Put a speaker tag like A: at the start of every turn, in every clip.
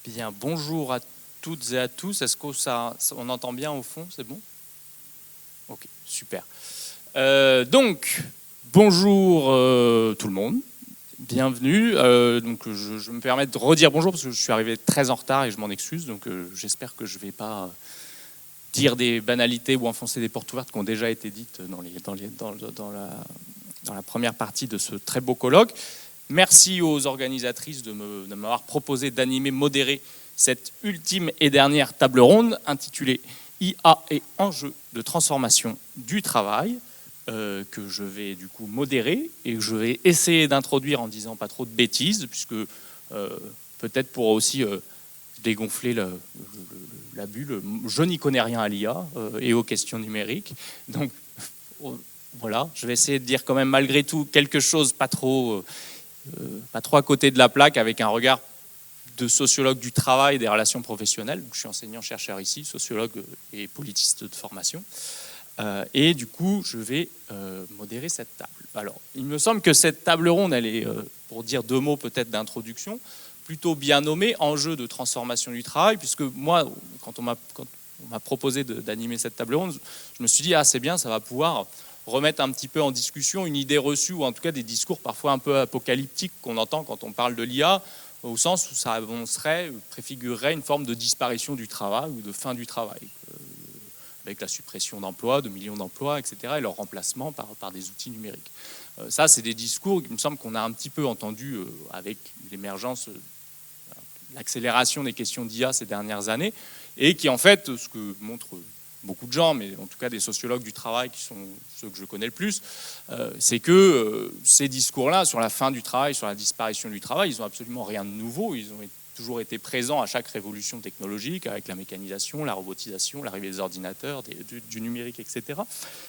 A: Bien, bonjour à toutes et à tous. Est-ce qu'on entend bien au fond? C'est bon? Ok, super. Donc, bonjour tout le monde. Bienvenue. Donc, je me permets de redire bonjour parce que je suis arrivé très en retard et je m'en excuse. Donc, j'espère que je ne vais pas dire des banalités ou enfoncer des portes ouvertes qui ont déjà été dites dans la première partie de ce très beau colloque. Merci aux organisatrices de m'avoir proposé d'animer, modérer cette ultime et dernière table ronde intitulée IA et enjeux de transformation du travail, que je vais du coup modérer et que je vais essayer d'introduire en disant pas trop de bêtises, puisque peut-être pour aussi dégonfler la bulle. Je n'y connais rien à l'IA et aux questions numériques. Donc voilà, je vais essayer de dire quand même malgré tout quelque chose pas trop à côté de la plaque, avec un regard de sociologue du travail et des relations professionnelles. Je suis enseignant-chercheur ici, sociologue et politiste de formation. Et du coup, je vais modérer cette table. Alors, il me semble que cette table ronde, elle est, pour dire deux mots peut-être d'introduction, plutôt bien nommée, enjeu de transformation du travail, puisque moi, quand on m'a proposé d'animer cette table ronde, je me suis dit, ah c'est bien, ça va pouvoir remettre un petit peu en discussion une idée reçue, ou en tout cas des discours parfois un peu apocalyptiques qu'on entend quand on parle de l'IA, au sens où ça préfigurerait une forme de disparition du travail ou de fin du travail, avec la suppression d'emplois, de millions d'emplois, etc., et leur remplacement par des outils numériques. Ça, c'est des discours, il me semble qu'on a un petit peu entendu avec l'émergence, l'accélération des questions d'IA ces dernières années, et qui en fait, ce que montrent beaucoup de gens, mais en tout cas des sociologues du travail qui sont ceux que je connais le plus, c'est que ces discours-là sur la fin du travail, sur la disparition du travail, ils n'ont absolument rien de nouveau, ils ont toujours été présents à chaque révolution technologique, avec la mécanisation, la robotisation, l'arrivée des ordinateurs, du numérique, etc.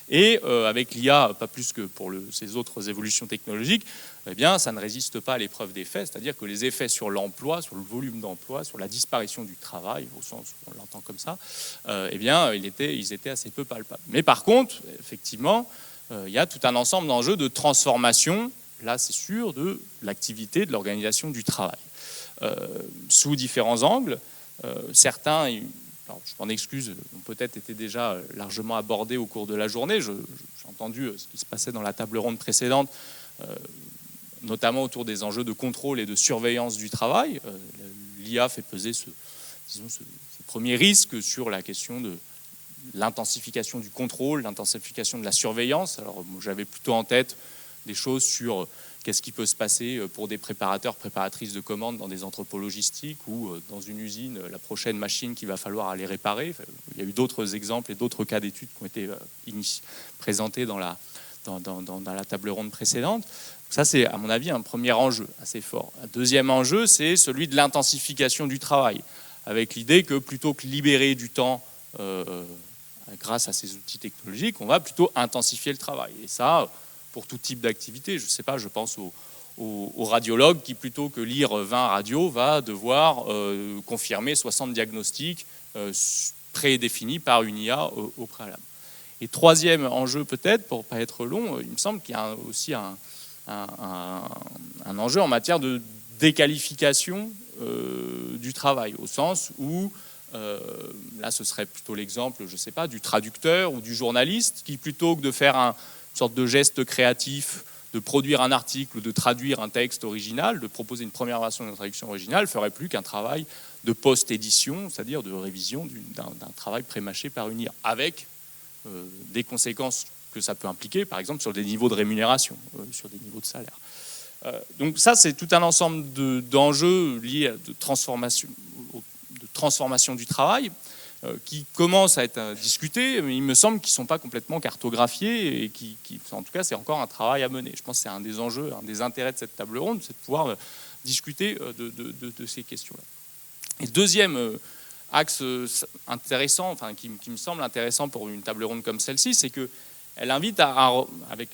A: Et avec l'IA, pas plus que pour ces autres évolutions technologiques, eh bien, ça ne résiste pas à l'épreuve des faits, c'est-à-dire que les effets sur l'emploi, sur le volume d'emploi, sur la disparition du travail, au sens où on l'entend comme ça, eh bien, ils étaient assez peu palpables. Mais par contre, effectivement, il y a tout un ensemble d'enjeux de transformation, là c'est sûr, de l'activité, de l'organisation du travail. Sous différents angles. Certains, alors je m'en excuse, ont peut-être été déjà largement abordés au cours de la journée. J'ai entendu ce qui se passait dans la table ronde précédente, notamment autour des enjeux de contrôle et de surveillance du travail. L'IA fait peser ce premier risque sur la question de l'intensification du contrôle, l'intensification de la surveillance. Alors j'avais plutôt en tête des choses sur qu'est-ce qui peut se passer pour des préparateurs, préparatrices de commandes dans des entrepôts logistiques ou dans une usine, la prochaine machine qu'il va falloir aller réparer. Il y a eu d'autres exemples et d'autres cas d'études qui ont été présentés dans la table ronde précédente. Ça, c'est, à mon avis, un premier enjeu assez fort. Un deuxième enjeu, c'est celui de l'intensification du travail, avec l'idée que plutôt que libérer du temps grâce à ces outils technologiques, on va plutôt intensifier le travail. Et ça, pour tout type d'activité, je ne sais pas, je pense au radiologue qui, plutôt que lire 20 radios, va devoir confirmer 60 diagnostics prédéfinis par une IA au préalable. Et troisième enjeu peut-être, pour ne pas être long, il me semble qu'il y a aussi un enjeu en matière de déqualification du travail, au sens où, là ce serait plutôt l'exemple, je ne sais pas, du traducteur ou du journaliste qui, plutôt que de faire une sorte de geste créatif, de produire un article ou de traduire un texte original, de proposer une première version de traduction originale, ferait plus qu'un travail de post-édition, c'est-à-dire de révision d'un travail pré-mâché par une IA, avec des conséquences que ça peut impliquer, par exemple sur des niveaux de rémunération, sur des niveaux de salaire. Donc ça, c'est tout un ensemble d'enjeux liés à de transformation du travail, qui commencent à être discutés, mais il me semble qu'ils ne sont pas complètement cartographiés et en tout cas, c'est encore un travail à mener. Je pense que c'est un des enjeux, un des intérêts de cette table ronde, c'est de pouvoir discuter de ces questions-là. Et deuxième axe intéressant, enfin, qui me semble intéressant pour une table ronde comme celle-ci, c'est qu'elle invite avec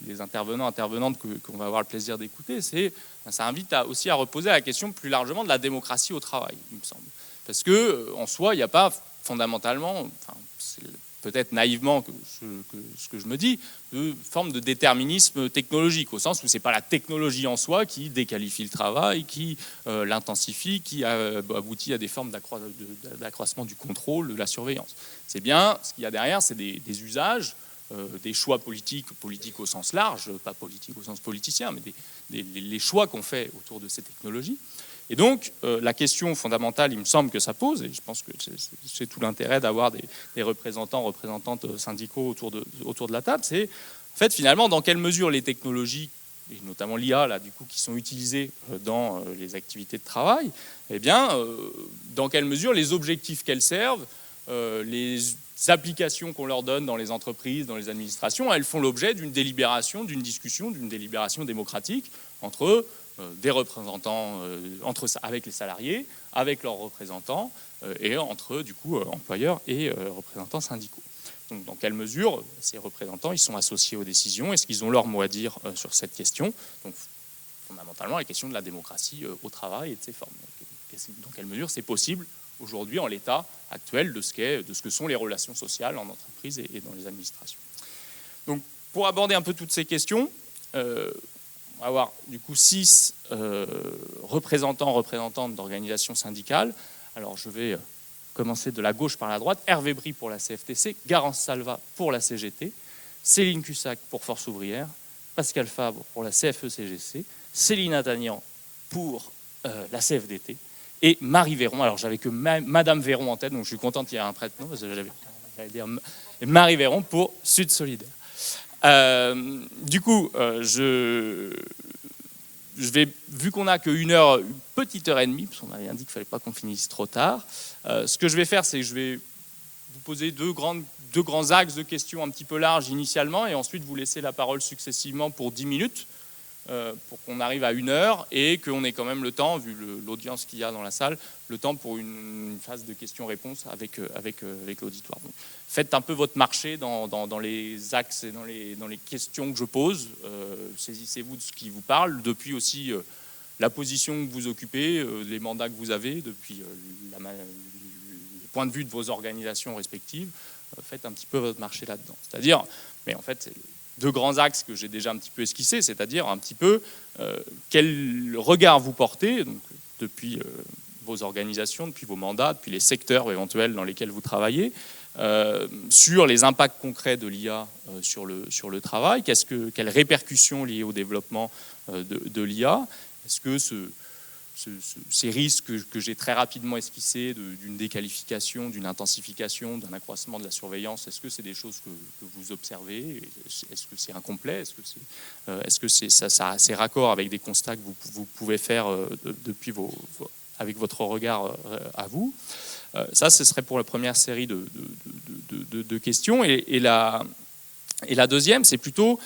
A: les intervenantes qu'on va avoir le plaisir d'écouter, ça invite aussi à reposer la question plus largement de la démocratie au travail, il me semble. Parce qu'en soi, il n'y a pas fondamentalement, enfin, c'est peut-être naïvement ce que je me dis, de forme de déterminisme technologique, au sens où ce n'est pas la technologie en soi qui déqualifie le travail, qui l'intensifie, qui aboutit à des formes d'accroissement du contrôle, de la surveillance. C'est bien, ce qu'il y a derrière, c'est des usages, des choix politiques au sens large, pas politique au sens politicien, mais les choix qu'on fait autour de ces technologies. Et donc, la question fondamentale, il me semble que ça pose, et je pense que c'est tout l'intérêt d'avoir des représentantes syndicaux autour de la table, c'est en fait finalement dans quelle mesure les technologies, et notamment l'IA là du coup qui sont utilisées dans les activités de travail, eh bien dans quelle mesure les objectifs qu'elles servent, les applications qu'on leur donne dans les entreprises, dans les administrations, elles font l'objet d'une délibération, d'une discussion, d'une délibération démocratique entre des représentants avec les salariés, avec leurs représentants et entre du coup employeurs et représentants syndicaux. Donc dans quelle mesure ces représentants ils sont associés aux décisions, est-ce qu'ils ont leur mot à dire sur cette question? Donc fondamentalement la question de la démocratie au travail et de ses formes. Dans quelle mesure c'est possible aujourd'hui en l'état actuel de ce que sont les relations sociales en entreprise et dans les administrations. Donc pour aborder un peu toutes ces questions, on va avoir du coup 6 représentantes d'organisations syndicales. Alors je vais commencer de la gauche par la droite. Hervé Brie pour la CFTC, Garance Salva pour la CGT, Céline Cussac pour Force Ouvrière, Pascal Fabre pour la CFE-CGC, Céline Attagnan pour la CFDT et Marie Véron. Alors j'avais que Madame Véron en tête, donc je suis content qu'il y ait un prêtre, non, parce que j'allais dire Marie Véron pour Sud Solidaire. Du coup, je vais, vu qu'on n'a qu'une petite heure et demie, parce qu'on m'avait dit qu'il ne fallait pas qu'on finisse trop tard, ce que je vais faire, c'est que je vais vous poser deux grands axes de questions un petit peu larges initialement, et ensuite vous laisser la parole successivement pour 10 minutes, pour qu'on arrive à 1 heure, et qu'on ait quand même le temps, vu l'audience qu'il y a dans la salle, le temps pour une phase de questions-réponses avec l'auditoire. Donc, faites un peu votre marché dans les axes et dans les questions que je pose. Saisissez-vous de ce qui vous parle, depuis aussi la position que vous occupez, les mandats que vous avez, depuis les points de vue de vos organisations respectives. Faites un petit peu votre marché là-dedans. C'est-à-dire, mais en fait, c'est 2 grands axes que j'ai déjà un petit peu esquissés, c'est-à-dire un petit peu quel regard vous portez, donc, depuis vos organisations, depuis vos mandats, depuis les secteurs éventuels dans lesquels vous travaillez, sur les impacts concrets de l'IA sur le travail, quelles répercussions liées au développement de l'IA, est-ce que ces risques que j'ai très rapidement esquissés d'une déqualification, d'une intensification, d'un accroissement de la surveillance, est-ce que c'est des choses que vous observez? Est-ce que c'est incomplet? Est-ce que ça a ses raccords avec des constats que vous pouvez faire depuis avec votre regard à vous? Ça, ce serait pour la première série de questions. Et la deuxième, c'est plutôt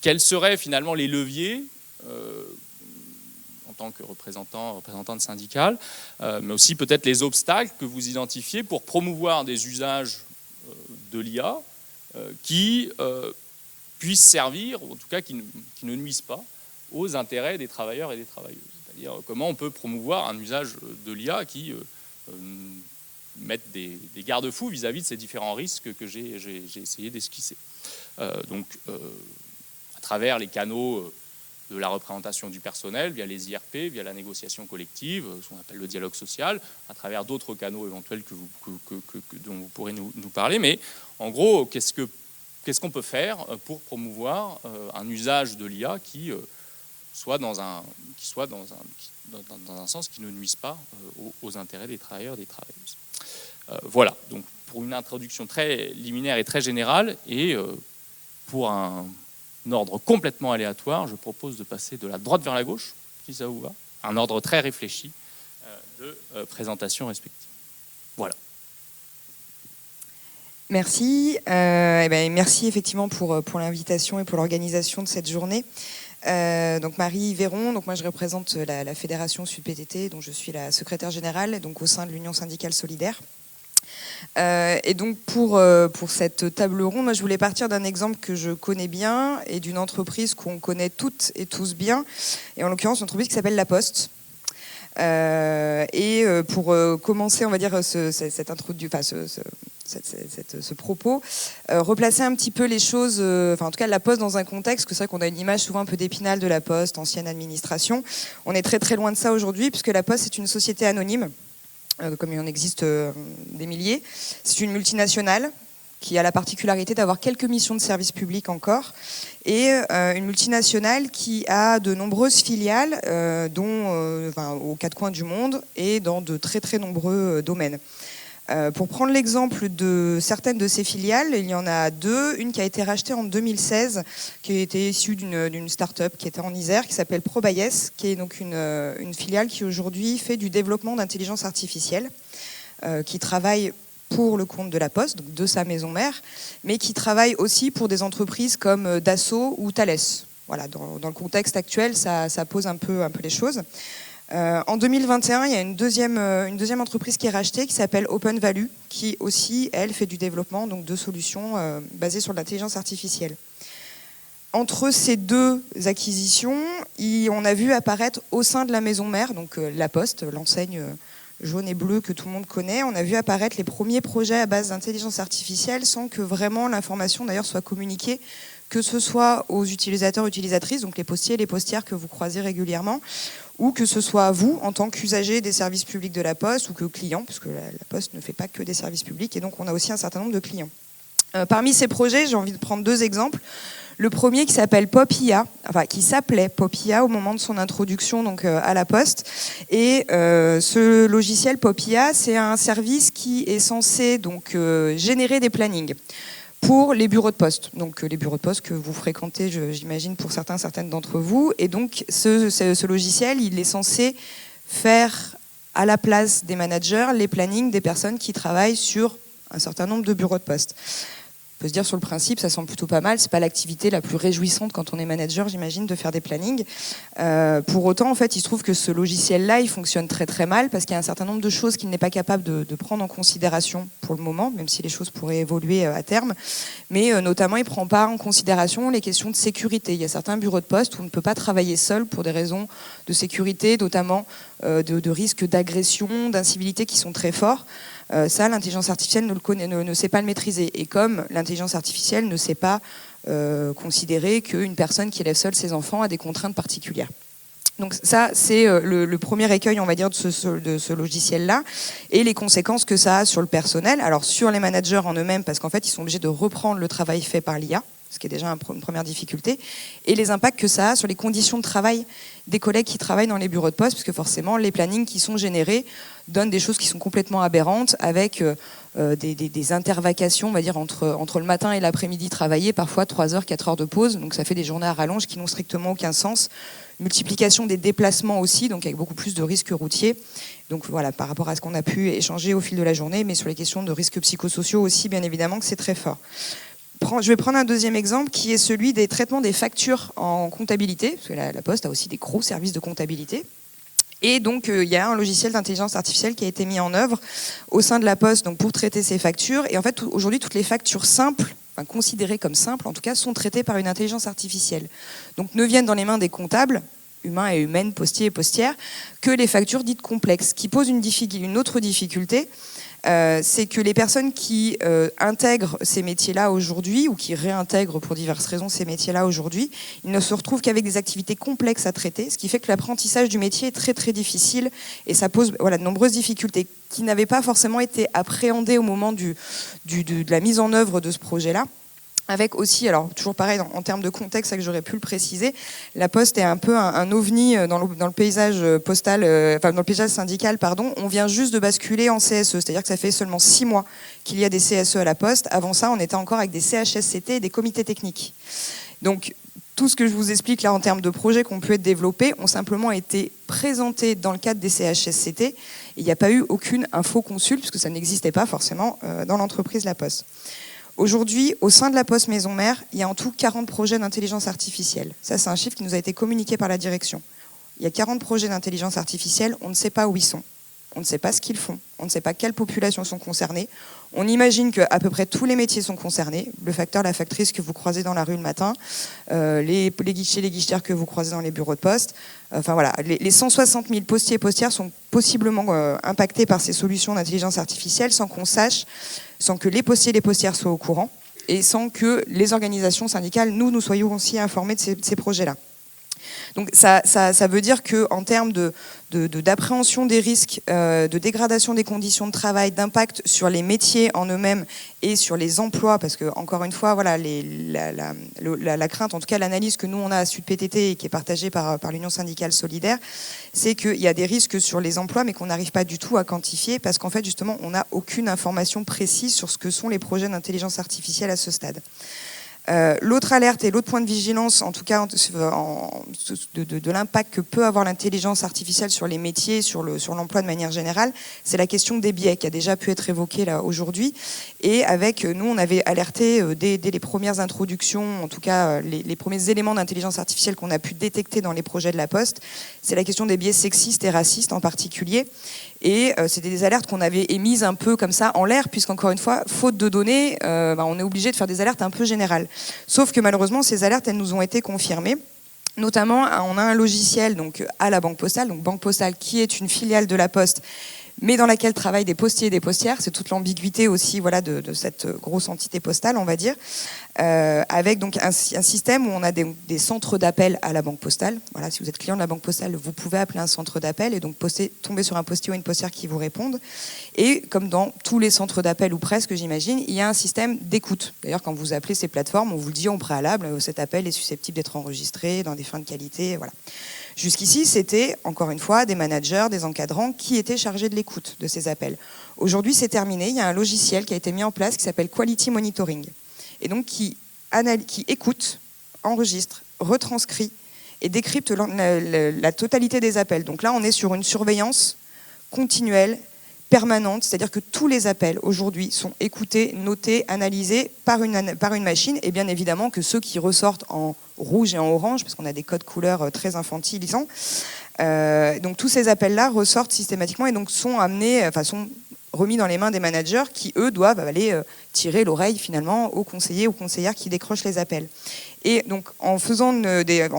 A: quels seraient finalement les leviers en tant que représentante syndicale, mais aussi peut-être les obstacles que vous identifiez pour promouvoir des usages de l'IA qui puissent servir, ou en tout cas qui ne nuisent pas aux intérêts des travailleurs et des travailleuses. C'est-à-dire comment on peut promouvoir un usage de l'IA qui mette des garde-fous vis-à-vis de ces différents risques que j'ai essayé d'esquisser. Donc, à travers les canaux de la représentation du personnel, via les IRP, via la négociation collective, ce qu'on appelle le dialogue social, à travers d'autres canaux éventuels dont vous pourrez nous parler. Mais en gros, qu'est-ce qu'on peut faire pour promouvoir un usage de l'IA qui soit dans un sens qui ne nuise pas aux intérêts des travailleurs et des travailleuses. Voilà, donc pour une introduction très liminaire et très générale, et pour un ordre complètement aléatoire, je propose de passer de la droite vers la gauche, si ça vous va, un ordre très réfléchi de présentation respective. Voilà.
B: Merci. Merci effectivement pour l'invitation et pour l'organisation de cette journée. Donc Marie Véron, donc moi je représente la fédération Sud-PTT, dont je suis la secrétaire générale, donc au sein de l'Union syndicale solidaire. Et donc pour cette table ronde, moi je voulais partir d'un exemple que je connais bien et d'une entreprise qu'on connaît toutes et tous bien, et en l'occurrence une entreprise qui s'appelle La Poste. Pour commencer, on va dire cette ce propos, replacer un petit peu les choses, enfin en tout cas la Poste dans un contexte, que c'est vrai qu'on a une image souvent un peu d'Épinal de la Poste, ancienne administration. On est très très loin de ça aujourd'hui, puisque la Poste est une société anonyme, comme il en existe des milliers. C'est une multinationale qui a la particularité d'avoir quelques missions de service public encore, et une multinationale qui a de nombreuses filiales, aux quatre coins du monde, et dans de très très nombreux domaines. Pour prendre l'exemple de certaines de ces filiales, il y en a deux. Une qui a été rachetée en 2016, qui était issue d'une start-up qui était en Isère, qui s'appelle Probayes, qui est donc une filiale qui aujourd'hui fait du développement d'intelligence artificielle, qui travaille pour le compte de la Poste, donc de sa maison mère, mais qui travaille aussi pour des entreprises comme Dassault ou Thales. Voilà, dans le contexte actuel, ça pose un peu les choses. En 2021, il y a une deuxième entreprise qui est rachetée, qui s'appelle Open Value, qui aussi, elle, fait du développement donc de solutions basées sur l'intelligence artificielle. Entre ces deux acquisitions, on a vu apparaître au sein de la maison mère, donc la Poste, l'enseigne jaune et bleu que tout le monde connaît, on a vu apparaître les premiers projets à base d'intelligence artificielle sans que vraiment l'information d'ailleurs soit communiquée, que ce soit aux utilisateurs, utilisatrices, donc les postiers et les postières que vous croisez régulièrement, ou que ce soit à vous en tant qu'usager des services publics de la Poste ou que client, parce que la Poste ne fait pas que des services publics, et donc on a aussi un certain nombre de clients. Parmi ces projets, j'ai envie de prendre deux exemples. Le premier qui s'appelle PopIA, qui s'appelait PopIA au moment de son introduction donc, à la Poste. Et ce logiciel PopIA, c'est un service qui est censé donc, générer des plannings pour les bureaux de poste. Donc les bureaux de poste que vous fréquentez, j'imagine, pour certaines d'entre vous. Et donc ce logiciel, il est censé faire à la place des managers les plannings des personnes qui travaillent sur un certain nombre de bureaux de poste. On peut se dire sur le principe, ça semble plutôt pas mal. C'est pas l'activité la plus réjouissante quand on est manager, j'imagine, de faire des plannings. Pour autant, en fait, il se trouve que ce logiciel-là, il fonctionne très très mal parce qu'il y a un certain nombre de choses qu'il n'est pas capable de prendre en considération pour le moment, même si les choses pourraient évoluer à terme. Mais notamment, il prend pas en considération les questions de sécurité. Il y a certains bureaux de poste où on ne peut pas travailler seul pour des raisons de sécurité, notamment de risques d'agression, d'incivilité qui sont très forts. Ça, l'intelligence artificielle ne sait pas le maîtriser. Et comme l'intelligence artificielle ne sait pas considérer qu'une personne qui élève seule ses enfants a des contraintes particulières. Donc ça, c'est le premier écueil, on va dire, de ce logiciel-là, et les conséquences que ça a sur le personnel. Alors sur les managers en eux-mêmes, parce qu'en fait, ils sont obligés de reprendre le travail fait par l'IA, ce qui est déjà une première difficulté, et les impacts que ça a sur les conditions de travail des collègues qui travaillent dans les bureaux de poste, parce que forcément, les plannings qui sont générés donnent des choses qui sont complètement aberrantes, avec des intervacations, on va dire, entre le matin et l'après-midi travaillés, parfois 3 heures, 4 heures de pause, donc ça fait des journées à rallonge qui n'ont strictement aucun sens. Multiplication des déplacements aussi, donc avec beaucoup plus de risques routiers. Donc voilà, par rapport à ce qu'on a pu échanger au fil de la journée, mais sur les questions de risques psychosociaux aussi, bien évidemment, que c'est très fort. Je vais prendre un deuxième exemple qui est celui des traitements des factures en comptabilité, parce que la Poste a aussi des gros services de comptabilité. Et donc, il y a un logiciel d'intelligence artificielle qui a été mis en œuvre au sein de la Poste donc, pour traiter ces factures. Et en fait, aujourd'hui, toutes les factures simples, considérées comme simples en tout cas, sont traitées par une intelligence artificielle. Donc, ne viennent dans les mains des comptables, humains et humaines, postiers et postières, que les factures dites complexes, qui posent une autre difficulté. C'est que les personnes qui intègrent ces métiers-là aujourd'hui ou qui réintègrent pour diverses raisons ces métiers-là aujourd'hui, ils ne se retrouvent qu'avec des activités complexes à traiter, ce qui fait que l'apprentissage du métier est très très difficile et ça pose de nombreuses difficultés qui n'avaient pas forcément été appréhendées au moment de la mise en œuvre de ce projet-là. Avec aussi, alors toujours pareil en termes de contexte, ça que j'aurais pu le préciser, la Poste est un peu un ovni dans le paysage postal, dans le paysage syndical, pardon. On vient juste de basculer en CSE, c'est-à-dire que ça fait seulement 6 mois qu'il y a des CSE à la Poste. Avant ça, on était encore avec des CHSCT et des comités techniques. Donc tout ce que je vous explique là en termes de projets qui ont pu être développés ont simplement été présentés dans le cadre des CHSCT. Il n'y a pas eu aucune info consul, puisque ça n'existait pas forcément dans l'entreprise La Poste. Aujourd'hui, au sein de la Poste Maison Mère, il y a en tout 40 projets d'intelligence artificielle. Ça, c'est un chiffre qui nous a été communiqué par la direction. Il y a 40 projets d'intelligence artificielle, on ne sait pas où ils sont. On ne sait pas ce qu'ils font, on ne sait pas quelles populations sont concernées. On imagine qu'à peu près tous les métiers sont concernés. Le facteur, la factrice que vous croisez dans la rue le matin, les guichets, les guichetières que vous croisez dans les bureaux de poste. Enfin voilà, les 160 000 postiers et postières sont possiblement impactés par ces solutions d'intelligence artificielle sans qu'on sache, sans que les postiers et les postières soient au courant et sans que les organisations syndicales, nous soyons aussi informés de ces projets-là. Donc ça veut dire qu'en termes d'appréhension des risques, de dégradation des conditions de travail, d'impact sur les métiers en eux-mêmes et sur les emplois, parce que encore une fois, voilà, la crainte, en tout cas l'analyse que nous on a à SUDPTT et qui est partagée par l'Union syndicale solidaire, c'est qu'il y a des risques sur les emplois, mais qu'on n'arrive pas du tout à quantifier, parce qu'en fait justement on n'a aucune information précise sur ce que sont les projets d'intelligence artificielle à ce stade. L'autre alerte et l'autre point de vigilance, en tout cas de l'impact que peut avoir l'intelligence artificielle sur les métiers, sur l'emploi de manière générale, c'est la question des biais qui a déjà pu être évoquée là aujourd'hui. Et avec nous, on avait alerté dès les premières introductions, en tout cas les premiers éléments d'intelligence artificielle qu'on a pu détecter dans les projets de la Poste, c'est la question des biais sexistes et racistes en particulier. Et c'était des alertes qu'on avait émises un peu comme ça en l'air, puisqu'encore une fois, faute de données, on est obligé de faire des alertes un peu générales. Sauf que malheureusement, ces alertes, elles nous ont été confirmées. Notamment, on a un logiciel donc, à la Banque Postale, donc Banque Postale qui est une filiale de la Poste, mais dans laquelle travaillent des postiers et des postières. C'est toute l'ambiguïté aussi voilà, de cette grosse entité postale, on va dire, avec donc un système où on a des centres d'appel à la Banque Postale. Voilà, si vous êtes client de la Banque Postale, vous pouvez appeler un centre d'appel et donc tomber sur un postier ou une postière qui vous répondent. Et comme dans tous les centres d'appel, ou presque, j'imagine, il y a un système d'écoute. D'ailleurs, quand vous appelez ces plateformes, on vous le dit en préalable, cet appel est susceptible d'être enregistré dans des fins de qualité, voilà. Jusqu'ici, c'était, encore une fois, des managers, des encadrants qui étaient chargés de l'écoute de ces appels. Aujourd'hui, c'est terminé. Il y a un logiciel qui a été mis en place qui s'appelle Quality Monitoring. Et donc, qui écoute, enregistre, retranscrit et décrypte la totalité des appels. Donc là, on est sur une surveillance continuelle, permanente, c'est-à-dire que tous les appels aujourd'hui sont écoutés, notés, analysés par une machine, et bien évidemment que ceux qui ressortent en rouge et en orange, parce qu'on a des codes couleurs très infantilisants, donc tous ces appels-là ressortent systématiquement et donc sont remis dans les mains des managers qui, eux, doivent aller tirer l'oreille finalement aux conseillers, aux conseillères qui décrochent les appels. Et donc en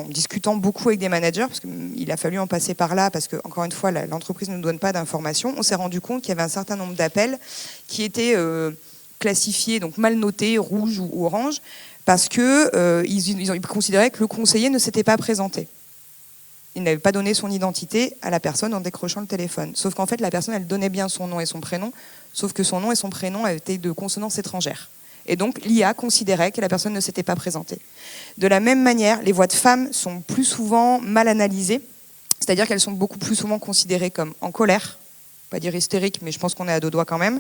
B: discutant beaucoup avec des managers, parce qu'il a fallu en passer par là, parce que encore une fois l'entreprise ne nous donne pas d'informations, on s'est rendu compte qu'il y avait un certain nombre d'appels qui étaient classifiés, donc mal notés, rouge ou orange, parce que ils considéraient que le conseiller ne s'était pas présenté. Il n'avait pas donné son identité à la personne en décrochant le téléphone. Sauf qu'en fait, la personne, elle donnait bien son nom et son prénom, sauf que son nom et son prénom étaient de consonance étrangère. Et donc, l'IA considérait que la personne ne s'était pas présentée. De la même manière, les voix de femmes sont plus souvent mal analysées, c'est-à-dire qu'elles sont beaucoup plus souvent considérées comme en colère, pas dire hystérique, mais je pense qu'on est à deux doigts quand même.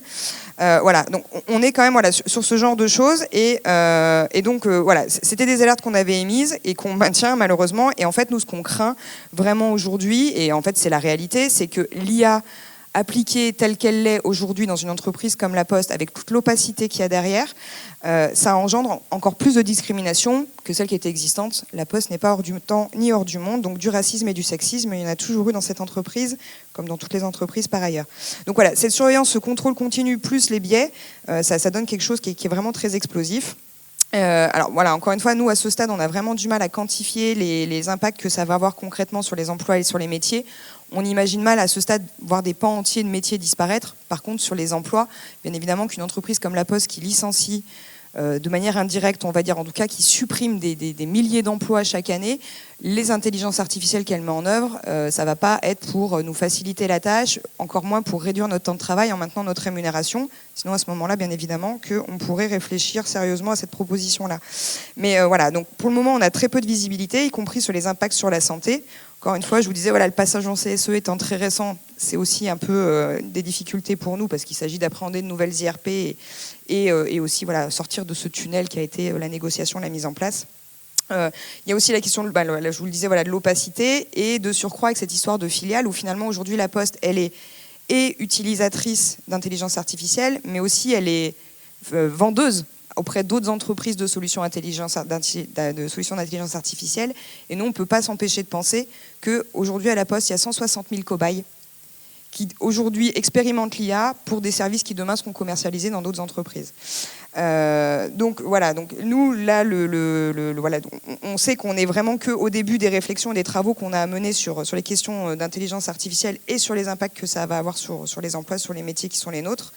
B: Voilà, donc on est quand même sur ce genre de choses, et donc voilà, c'était des alertes qu'on avait émises et qu'on maintient malheureusement. Et en fait, nous, ce qu'on craint vraiment aujourd'hui, et en fait c'est la réalité, c'est que l'IA appliquée telle qu'elle l'est aujourd'hui dans une entreprise comme la Poste, avec toute l'opacité qu'il y a derrière, ça engendre encore plus de discrimination que celle qui était existante. La Poste n'est pas hors du temps ni hors du monde, donc du racisme et du sexisme, il y en a toujours eu dans cette entreprise, comme dans toutes les entreprises par ailleurs. Donc voilà, cette surveillance, ce contrôle continu, plus les biais, ça donne quelque chose qui est vraiment très explosif. Alors voilà, encore une fois, nous à ce stade, on a vraiment du mal à quantifier les impacts que ça va avoir concrètement sur les emplois et sur les métiers. On imagine mal à ce stade voir des pans entiers de métiers disparaître. Par contre, sur les emplois, bien évidemment qu'une entreprise comme La Poste qui licencie de manière indirecte, on va dire en tout cas, qui supprime des milliers d'emplois chaque année, les intelligences artificielles qu'elle met en œuvre, ça ne va pas être pour nous faciliter la tâche, encore moins pour réduire notre temps de travail en maintenant notre rémunération. Sinon, à ce moment-là, bien évidemment, qu'on pourrait réfléchir sérieusement à cette proposition-là. Mais voilà, donc pour le moment, on a très peu de visibilité, y compris sur les impacts sur la santé. Encore une fois, je vous disais, voilà, le passage en CSE étant très récent, c'est aussi un peu des difficultés pour nous parce qu'il s'agit d'appréhender de nouvelles IRP et aussi voilà, sortir de ce tunnel qui a été la négociation, la mise en place. Il y a aussi la question, je vous le disais, voilà, de l'opacité et de surcroît avec cette histoire de filiale où finalement aujourd'hui la Poste, elle est utilisatrice d'intelligence artificielle, mais aussi elle est vendeuse auprès d'autres entreprises de solutions d'intelligence artificielle. Et nous, on ne peut pas s'empêcher de penser qu'aujourd'hui, à la Poste, il y a 160 000 cobayes qui aujourd'hui expérimentent l'IA pour des services qui demain seront commercialisés dans d'autres entreprises. Donc voilà, donc nous là, voilà, on sait qu'on est vraiment qu'au début des réflexions et des travaux qu'on a à mener sur les questions d'intelligence artificielle et sur les impacts que ça va avoir sur les emplois, sur les métiers qui sont les nôtres.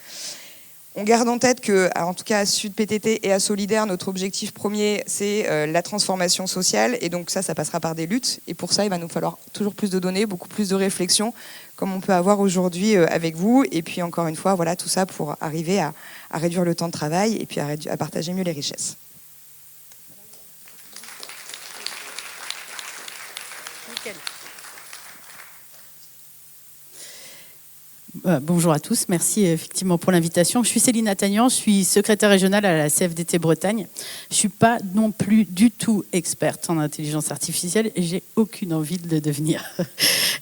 B: On garde en tête que, en tout cas à Sud PTT et à Solidaire, notre objectif premier, c'est la transformation sociale. Et donc ça passera par des luttes. Et pour ça, il va nous falloir toujours plus de données, beaucoup plus de réflexions, comme on peut avoir aujourd'hui avec vous. Et puis encore une fois, voilà, tout ça pour arriver à réduire le temps de travail et puis à partager mieux les richesses.
C: Nickel. Bonjour à tous, merci effectivement pour l'invitation. Je suis Céline Attagnan, je suis secrétaire régionale à la CFDT Bretagne. Je ne suis pas non plus du tout experte en intelligence artificielle et j'ai aucune envie de le devenir.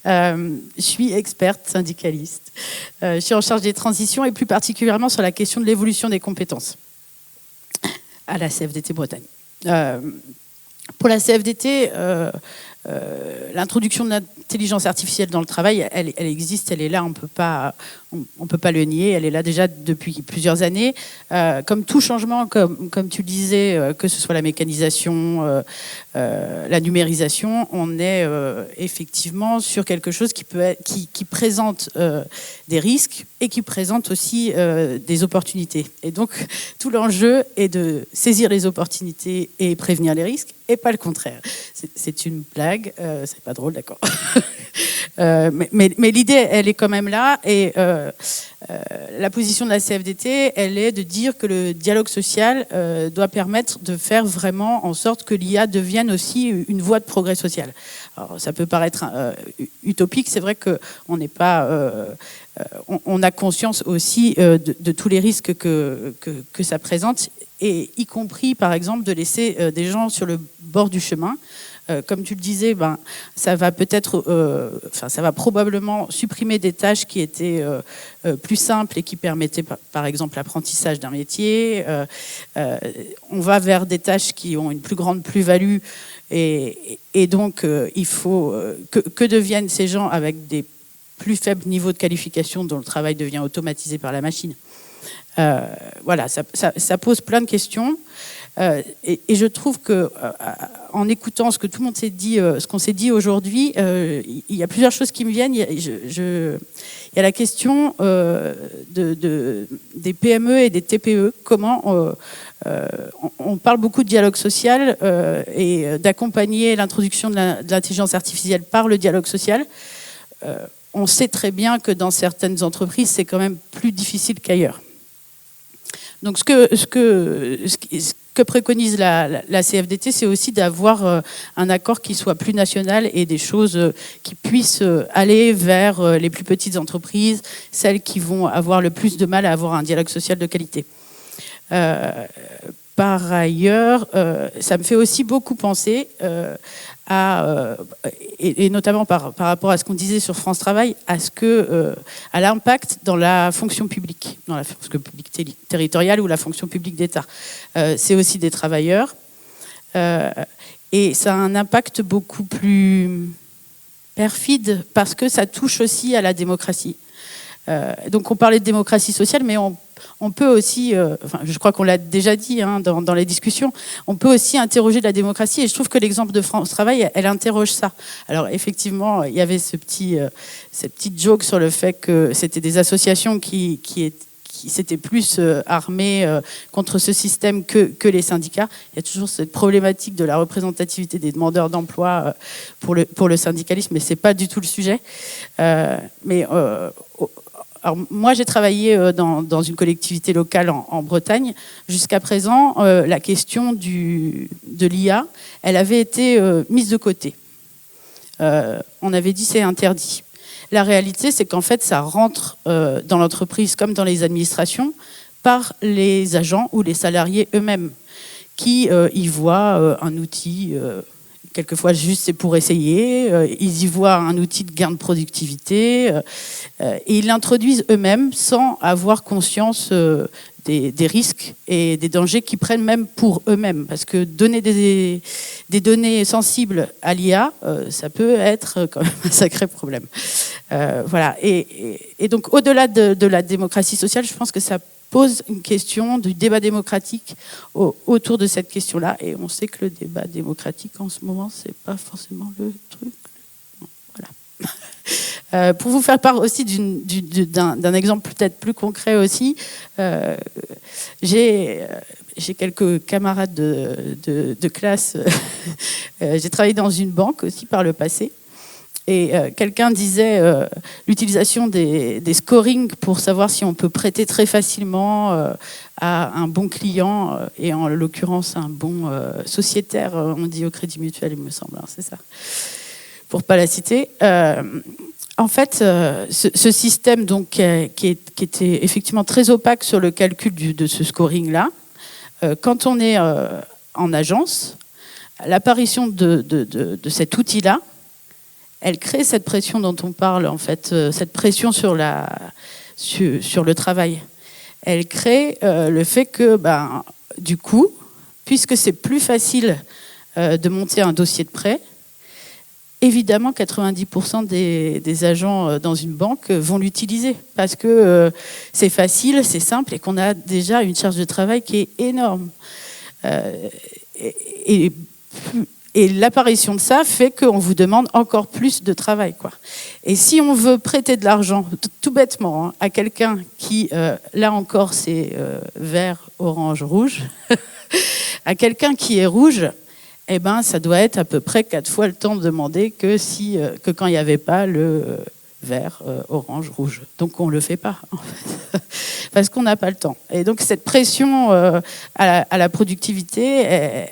C: Je suis experte syndicaliste. Je suis en charge des transitions et plus particulièrement sur la question de l'évolution des compétences à la CFDT Bretagne. Pour la CFDT, l'introduction de l'intelligence artificielle dans le travail, elle existe, elle est là, on ne peut pas le nier, elle est là déjà depuis plusieurs années. Comme tout changement, comme tu le disais, que ce soit la mécanisation, la numérisation, on est effectivement sur quelque chose qui présente des risques et qui présente aussi des opportunités. Et donc, tout l'enjeu est de saisir les opportunités et prévenir les risques, et pas le contraire. C'est une blague, c'est pas drôle, d'accord. Mais l'idée, elle est quand même là, et la position de la CFDT, elle est de dire que le dialogue social doit permettre de faire vraiment en sorte que l'IA devienne aussi une voie de progrès social. Alors, ça peut paraître utopique, c'est vrai qu'on n'est pas... on a conscience aussi de tous les risques que ça présente, et y compris, par exemple, de laisser des gens sur le bord du chemin. Comme tu le disais, ça va ça va probablement supprimer des tâches qui étaient plus simples et qui permettaient, par exemple, l'apprentissage d'un métier. On va vers des tâches qui ont une plus grande plus-value, et donc il faut que deviennent ces gens avec des plus faibles niveaux de qualification dont le travail devient automatisé par la machine. Voilà, ça pose plein de questions. Et je trouve que en écoutant ce que tout le monde s'est dit, ce qu'on s'est dit aujourd'hui, il y a plusieurs choses qui me viennent. Il y a la question des PME et des TPE. Comment on parle beaucoup de dialogue social et d'accompagner l'introduction de l'intelligence artificielle par le dialogue social. On sait très bien que dans certaines entreprises, c'est quand même plus difficile qu'ailleurs. Donc ce que préconise la CFDT, c'est aussi d'avoir un accord qui soit plus national et des choses qui puissent aller vers les plus petites entreprises, celles qui vont avoir le plus de mal à avoir un dialogue social de qualité. Par ailleurs, ça me fait aussi beaucoup penser et notamment par rapport à ce qu'on disait sur France Travail, à l'impact dans la fonction publique territoriale ou la fonction publique d'État. C'est aussi des travailleurs, et ça a un impact beaucoup plus perfide parce que ça touche aussi à la démocratie. Donc on parlait de démocratie sociale, mais on peut aussi, je crois qu'on l'a déjà dit dans les discussions, on peut aussi interroger la démocratie, et je trouve que l'exemple de France Travail, elle interroge ça. Alors effectivement, il y avait cette petite joke sur le fait que c'était des associations qui s'étaient plus armées contre ce système que les syndicats. Il y a toujours cette problématique de la représentativité des demandeurs d'emploi pour le syndicalisme, mais c'est pas du tout le sujet. Alors, moi, j'ai travaillé dans une collectivité locale en Bretagne. Jusqu'à présent, la question de l'IA, elle avait été mise de côté. On avait dit c'est interdit. La réalité, c'est qu'en fait, ça rentre dans l'entreprise comme dans les administrations par les agents ou les salariés eux-mêmes qui y voient un outil quelquefois juste c'est pour essayer, ils y voient un outil de gain de productivité, et ils l'introduisent eux-mêmes sans avoir conscience des risques et des dangers qu'ils prennent même pour eux-mêmes. Parce que donner des données sensibles à l'IA, ça peut être quand même un sacré problème. Voilà. Et donc, au-delà de la démocratie sociale, je pense que ça pose une question du débat démocratique autour de cette question-là. Et on sait que le débat démocratique, en ce moment, c'est pas forcément le truc. Voilà. Pour vous faire part aussi d'un exemple peut-être plus concret aussi, j'ai quelques camarades de classe. J'ai travaillé dans une banque aussi par le passé. Et quelqu'un disait l'utilisation des scorings pour savoir si on peut prêter très facilement à un bon client, et en l'occurrence un bon sociétaire, on dit au Crédit Mutuel, il me semble, hein, c'est ça, pour pas la citer. En fait, ce système donc, qui était effectivement très opaque sur le calcul de ce scoring-là, quand on est en agence, l'apparition de cet outil-là, elle crée cette pression dont on parle, en fait, cette pression sur le travail. Elle crée le fait que, du coup, puisque c'est plus facile de monter un dossier de prêt, évidemment, 90% des agents dans une banque vont l'utiliser parce que c'est facile, c'est simple et qu'on a déjà une charge de travail qui est énorme. Et l'apparition de ça fait qu'on vous demande encore plus de travail, quoi. Et si on veut prêter de l'argent, tout bêtement, hein, à quelqu'un qui, là encore, c'est vert, orange, rouge, à quelqu'un qui est rouge, eh ben, ça doit être à peu près 4 fois le temps de demander que quand il n'y avait pas le vert, orange, rouge. Donc on ne le fait pas, en fait, parce qu'on n'a pas le temps. Et donc cette pression à la productivité,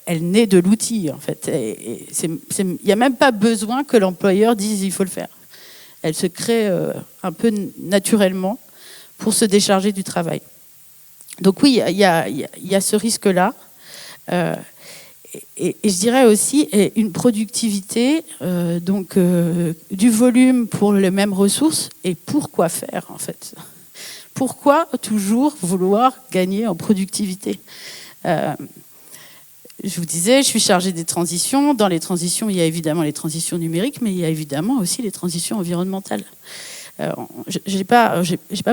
C: elle naît de l'outil, en fait. Il n'y a même pas besoin que l'employeur dise il faut le faire. Elle se crée un peu naturellement pour se décharger du travail. Donc oui, il y a ce risque-là. Et je dirais aussi une productivité, du volume pour les mêmes ressources. Et pourquoi faire, en fait? Pourquoi toujours vouloir gagner en productivité? Je vous disais, je suis chargée des transitions. Dans les transitions, il y a évidemment les transitions numériques, mais il y a évidemment aussi les transitions environnementales. J'ai pas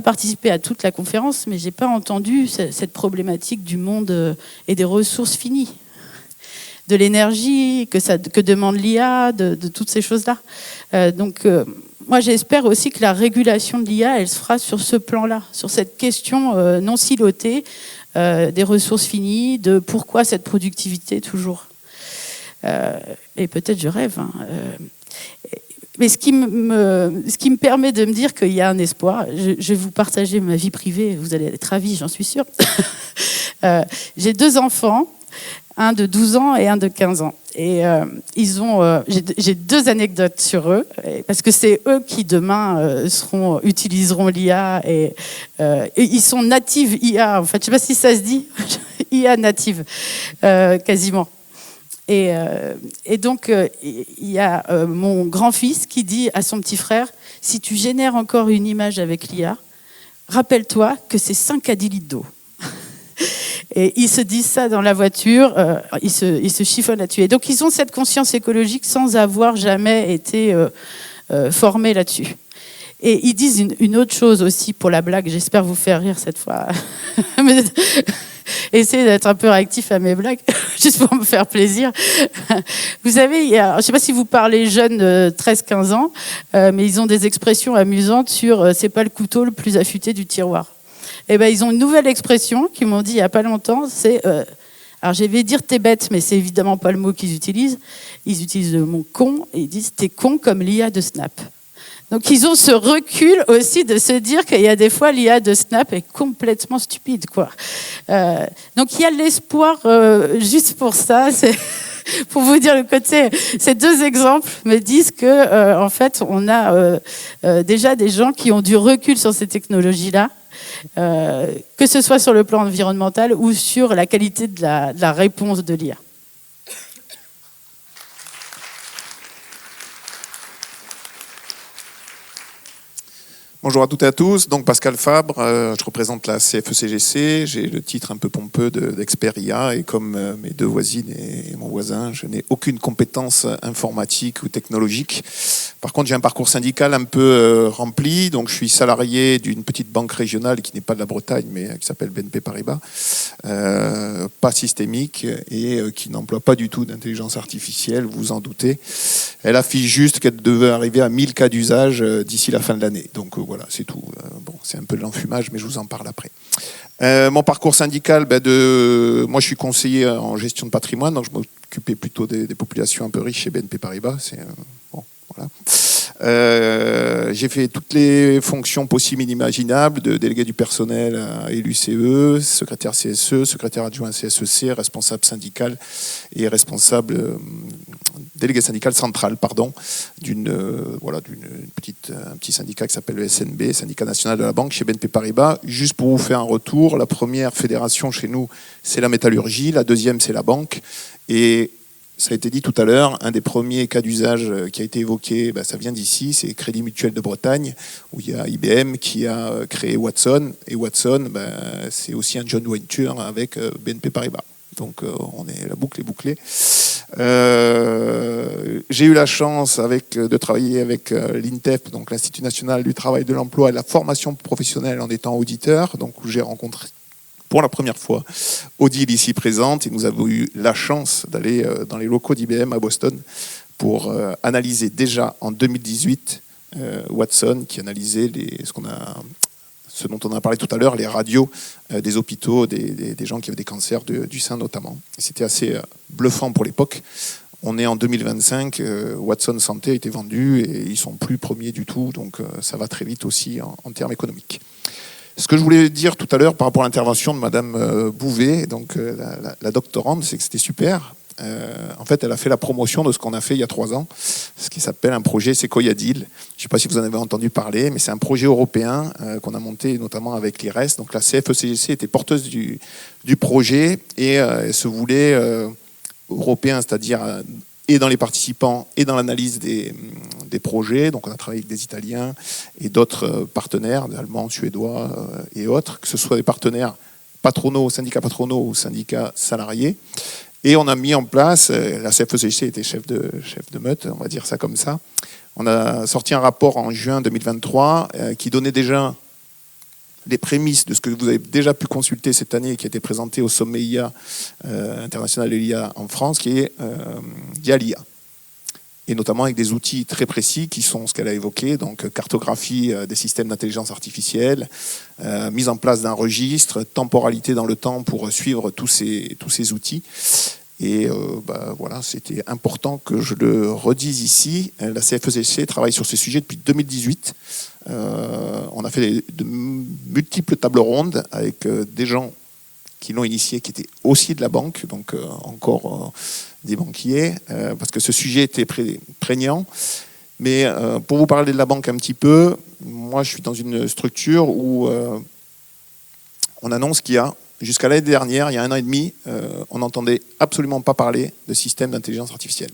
C: participé à toute la conférence, mais j'ai pas entendu cette problématique du monde et des ressources finies, de l'énergie que demande l'IA, de toutes ces choses-là. Moi, j'espère aussi que la régulation de l'IA, elle se fera sur ce plan-là, sur cette question non silotée des ressources finies, de pourquoi cette productivité toujours. Et peut-être je rêve. Hein, mais ce qui me permet de me dire qu'il y a un espoir, je vais vous partager ma vie privée, vous allez être ravis, j'en suis sûre. J'ai 2 enfants, un de 12 ans et un de 15 ans. Et j'ai 2 anecdotes sur eux, parce que c'est eux qui demain utiliseront l'IA, et ils sont natives IA, en fait. Je ne sais pas si ça se dit, IA native, quasiment. Et donc, il y a mon grand-fils qui dit à son petit frère, si tu génères encore une image avec l'IA, rappelle-toi que c'est 5 à 10 litres d'eau. Et ils se disent ça dans la voiture, ils se chiffonnent là-dessus. Et donc, ils ont cette conscience écologique sans avoir jamais été formés là-dessus. Et ils disent une autre chose aussi pour la blague, j'espère vous faire rire cette fois. Essayez d'être un peu réactif à mes blagues, juste pour me faire plaisir. Vous savez, je ne sais pas si vous parlez jeunes de 13-15 ans, mais ils ont des expressions amusantes sur « c'est pas le couteau le plus affûté du tiroir ». Eh ben, ils ont une nouvelle expression qu'ils m'ont dit il n'y a pas longtemps, c'est... alors, je vais dire « t'es bête », mais c'est évidemment pas le mot qu'ils utilisent. Ils utilisent le mot « con » et ils disent « t'es con comme l'IA de Snap ». Donc, ils ont ce recul aussi de se dire qu'il y a des fois, l'IA de Snap est complètement stupide, quoi. Donc, il y a l'espoir, juste pour ça, c'est pour vous dire le côté. Ces 2 exemples me disent que, en fait, on a déjà des gens qui ont du recul sur ces technologies-là, que ce soit sur le plan environnemental ou sur la qualité de la réponse de l'IA.
D: Bonjour à toutes et à tous. Donc Pascal Fabre, je représente la CFECGC. J'ai le titre un peu pompeux d'expert IA et comme mes deux voisines et mon voisin, je n'ai aucune compétence informatique ou technologique. Par contre, j'ai un parcours syndical un peu rempli. Donc je suis salarié d'une petite banque régionale qui n'est pas de la Bretagne, mais qui s'appelle BNP Paribas, pas systémique et qui n'emploie pas du tout d'intelligence artificielle, vous vous en doutez. Elle affiche juste qu'elle devait arriver à 1000 cas d'usage d'ici la fin de l'année. Donc voilà, c'est tout. Bon, c'est un peu de l'enfumage, mais je vous en parle après. Mon parcours syndical, moi je suis conseiller en gestion de patrimoine, donc je m'occupais plutôt des populations un peu riches chez BNP Paribas. Bon, voilà. J'ai fait toutes les fonctions possibles et inimaginables, de délégué du personnel à élu CE, secrétaire CSE, secrétaire adjoint CSEC, responsable syndical et responsable délégué syndical central, d'un petit syndicat qui s'appelle le SNB, syndicat national de la banque chez BNP Paribas. Juste pour vous faire un retour, la première fédération chez nous, c'est la métallurgie, la deuxième, c'est la banque. Et ça a été dit tout à l'heure, un des premiers cas d'usage qui a été évoqué, ça vient d'ici, c'est Crédit Mutuel de Bretagne, où il y a IBM qui a créé Watson. Et Watson, c'est aussi un joint venture avec BNP Paribas. Donc la boucle est bouclée. J'ai eu la chance de travailler avec l'INTEP, donc l'Institut national du travail, de l'emploi et de la formation professionnelle en étant auditeur, donc où j'ai rencontré pour la première fois Odile ici présente, et nous avons eu la chance d'aller dans les locaux d'IBM à Boston pour analyser déjà en 2018 Watson, qui analysait ce dont on a parlé tout à l'heure, les radios des hôpitaux, des gens qui avaient des cancers du sein notamment. C'était assez bluffant pour l'époque. On est en 2025, Watson Santé a été vendu et ils sont plus premiers du tout, donc ça va très vite aussi en termes économiques. Ce que je voulais dire tout à l'heure par rapport à l'intervention de Madame Bouvet, donc la doctorante, c'est que c'était super. En fait, elle a fait la promotion de ce qu'on a fait il y a 3 ans, ce qui s'appelle un projet Sequoia Deal. Je ne sais pas si vous en avez entendu parler, mais c'est un projet européen qu'on a monté notamment avec l'IRES. Donc la CFECGC était porteuse du projet et elle se voulait européen, c'est-à-dire et dans les participants et dans l'analyse des projets. Donc on a travaillé avec des Italiens et d'autres partenaires, des Allemands, Suédois et autres, que ce soit des partenaires patronaux, syndicats patronaux ou syndicats salariés. Et on a mis en place, la CFECGC était chef de meute, on va dire ça comme ça. On a sorti un rapport en juin 2023 qui donnait déjà les prémices de ce que vous avez déjà pu consulter cette année et qui a été présenté au sommet IA international de l'IA en France, qui est via l'IA. Et notamment avec des outils très précis qui sont ce qu'elle a évoqué, donc cartographie des systèmes d'intelligence artificielle, mise en place d'un registre, temporalité dans le temps pour suivre tous ces outils. Et voilà, c'était important que je le redise ici. La CFECGC travaille sur ces sujets depuis 2018. On a fait de multiples tables rondes avec des gens qui l'ont initié, qui étaient aussi de la banque, donc encore des banquiers, parce que ce sujet était prégnant. Mais pour vous parler de la banque un petit peu, moi je suis dans une structure où on annonce qu'il y a, jusqu'à l'année dernière, il y a 1 an et demi, on n'entendait absolument pas parler de système d'intelligence artificielle.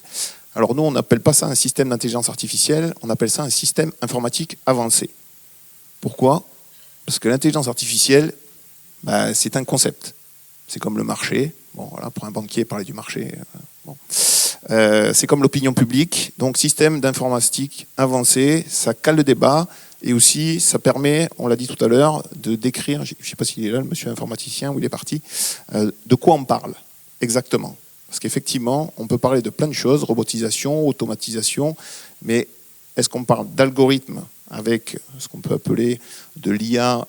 D: Alors nous, on n'appelle pas ça un système d'intelligence artificielle, on appelle ça un système informatique avancé. Pourquoi ? Parce que l'intelligence artificielle, c'est un concept. C'est comme le marché. Bon, voilà, pour un banquier, parler du marché. C'est comme l'opinion publique. Donc, système d'informatique avancé, ça cale le débat. Et aussi, ça permet, on l'a dit tout à l'heure, de décrire, je ne sais pas s'il est là, le monsieur informaticien, où il est parti, de quoi on parle exactement. Parce qu'effectivement, on peut parler de plein de choses, robotisation, automatisation, mais est-ce qu'on parle d'algorithmes avec ce qu'on peut appeler de l'IA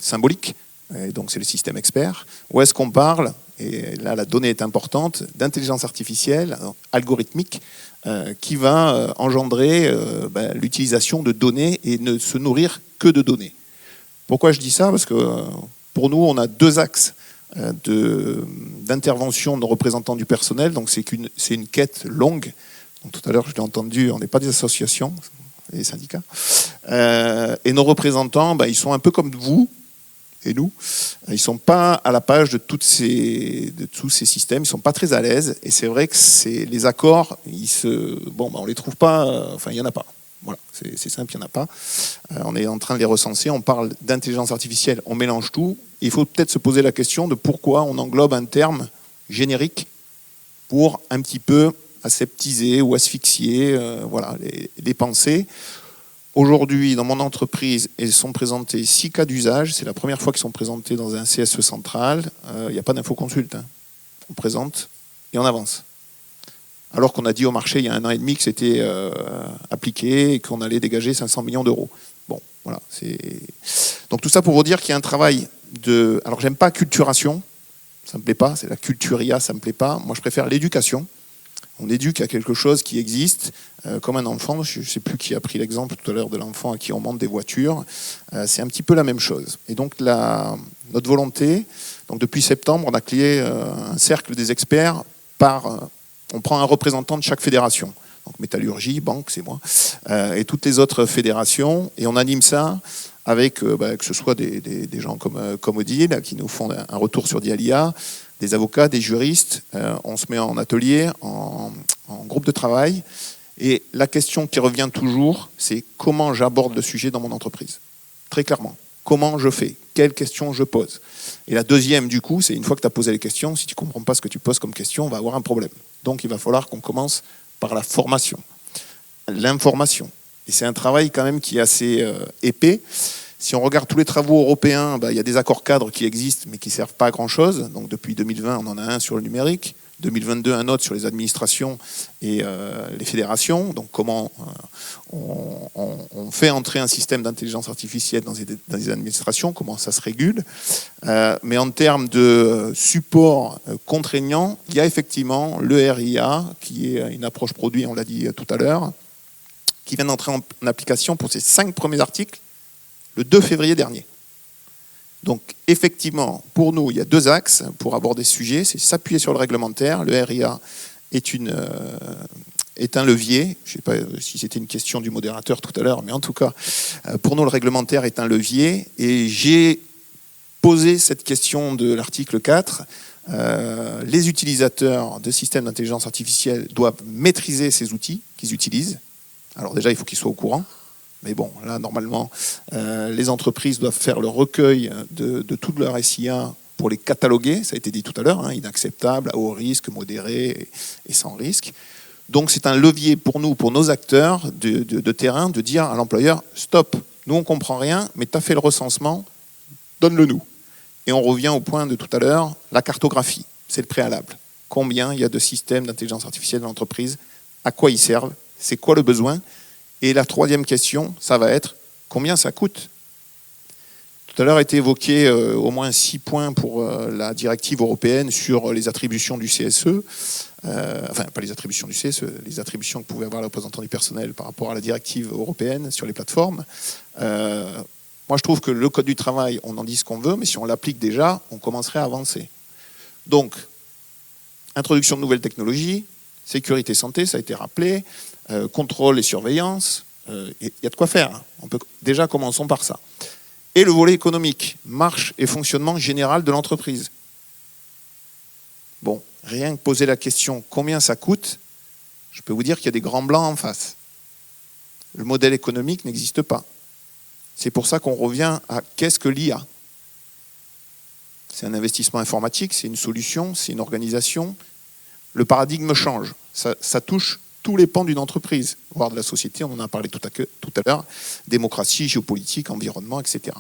D: symbolique, et donc c'est le système expert, ou est-ce qu'on parle, et là la donnée est importante, d'intelligence artificielle, algorithmique, qui va engendrer l'utilisation de données et ne se nourrir que de données. Pourquoi je dis ça ? Parce que pour nous, on a 2 axes d'intervention de représentants du personnel, donc c'est une quête longue. Donc, tout à l'heure, je l'ai entendu, on n'est pas des associations, les syndicats. Et nos représentants, ils sont un peu comme vous et nous. Ils ne sont pas à la page de tous ces systèmes, ils ne sont pas très à l'aise. Et c'est vrai que les accords, on ne les trouve pas, il n'y en a pas. Voilà, c'est simple, il n'y en a pas. On est en train de les recenser, on parle d'intelligence artificielle, on mélange tout. Il faut peut-être se poser la question de pourquoi on englobe un terme générique pour un petit peu aseptiser ou asphyxier les pensées. Aujourd'hui, dans mon entreprise, ils sont présentés 6 cas d'usage. C'est la première fois qu'ils sont présentés dans un CSE central. Il n'y a pas d'infoconsult. On présente et on avance. Alors qu'on a dit au marché il y a 1 an et demi que c'était appliqué et qu'on allait dégager 500 millions d'euros. Bon, voilà. Donc tout ça pour vous dire qu'il y a un travail de... Alors j'aime pas acculturation, ça me plaît pas, c'est la culturia, ça me plaît pas. Moi je préfère l'éducation. On éduque à quelque chose qui existe, comme un enfant. Je ne sais plus qui a pris l'exemple tout à l'heure de l'enfant à qui on monte des voitures. C'est un petit peu la même chose. Et donc notre volonté, donc depuis septembre, on a créé un cercle des experts on prend un représentant de chaque fédération. Donc métallurgie, banque, c'est moi, et toutes les autres fédérations. Et on anime ça avec que ce soit des gens comme Odile, qui nous font un retour sur Dialia, des avocats, des juristes. On se met en atelier, en groupe de travail. Et la question qui revient toujours, c'est comment j'aborde le sujet dans mon entreprise. Très clairement. Comment je fais? Quelles questions je pose? Et la deuxième, du coup, c'est une fois que tu as posé les questions, si tu ne comprends pas ce que tu poses comme question, on va avoir un problème. Donc il va falloir qu'on commence par la formation, l'information. Et c'est un travail quand même qui est assez épais. Si on regarde tous les travaux européens, il y a des accords cadres qui existent mais qui ne servent pas à grand-chose. Donc depuis 2020, on en a un sur le numérique. 2022, un autre sur les administrations et les fédérations. Donc comment on fait entrer un système d'intelligence artificielle dans les administrations, comment ça se régule. Mais en termes de support contraignant, il y a effectivement le RIA, qui est une approche produit, on l'a dit tout à l'heure, qui vient d'entrer en application pour ses 5 premiers articles le 2 février dernier. Donc effectivement, pour nous, il y a 2 axes pour aborder ce sujet. C'est s'appuyer sur le réglementaire. Le RIA est un levier. Je ne sais pas si c'était une question du modérateur tout à l'heure, mais en tout cas, pour nous, le réglementaire est un levier. Et j'ai posé cette question de l'article 4. Les utilisateurs de systèmes d'intelligence artificielle doivent maîtriser ces outils qu'ils utilisent. Alors déjà, il faut qu'ils soient au courant. Mais bon, là, normalement, les entreprises doivent faire le recueil de toute leur SIA pour les cataloguer. Ça a été dit tout à l'heure, inacceptable, à haut risque, modéré et sans risque. Donc, c'est un levier pour nous, pour nos acteurs de terrain, de dire à l'employeur, stop, nous, on ne comprend rien, mais tu as fait le recensement, donne-le nous. Et on revient au point de tout à l'heure, la cartographie, c'est le préalable. Combien il y a de systèmes d'intelligence artificielle dans l'entreprise? À quoi ils servent? C'est quoi le besoin? Et la troisième question, ça va être combien ça coûte? Tout à l'heure a été évoqué au moins 6 points pour la directive européenne sur les attributions du CSE. Enfin, pas les attributions du CSE, les attributions que pouvait avoir le représentant du personnel par rapport à la directive européenne sur les plateformes. Moi, je trouve que le Code du travail, on en dit ce qu'on veut, mais si on l'applique déjà, on commencerait à avancer. Donc, introduction de nouvelles technologies, sécurité santé, ça a été rappelé, contrôle et surveillance, il y a de quoi faire. Déjà, commençons par ça. Et le volet économique, marche et fonctionnement général de l'entreprise. Bon, rien que poser la question combien ça coûte, je peux vous dire qu'il y a des grands blancs en face. Le modèle économique n'existe pas. C'est pour ça qu'on revient à qu'est-ce que l'IA? C'est un investissement informatique, c'est une solution, c'est une organisation. Le paradigme change. Ça touche tous les pans d'une entreprise, voire de la société, on en a parlé tout à l'heure, démocratie, géopolitique, environnement, etc.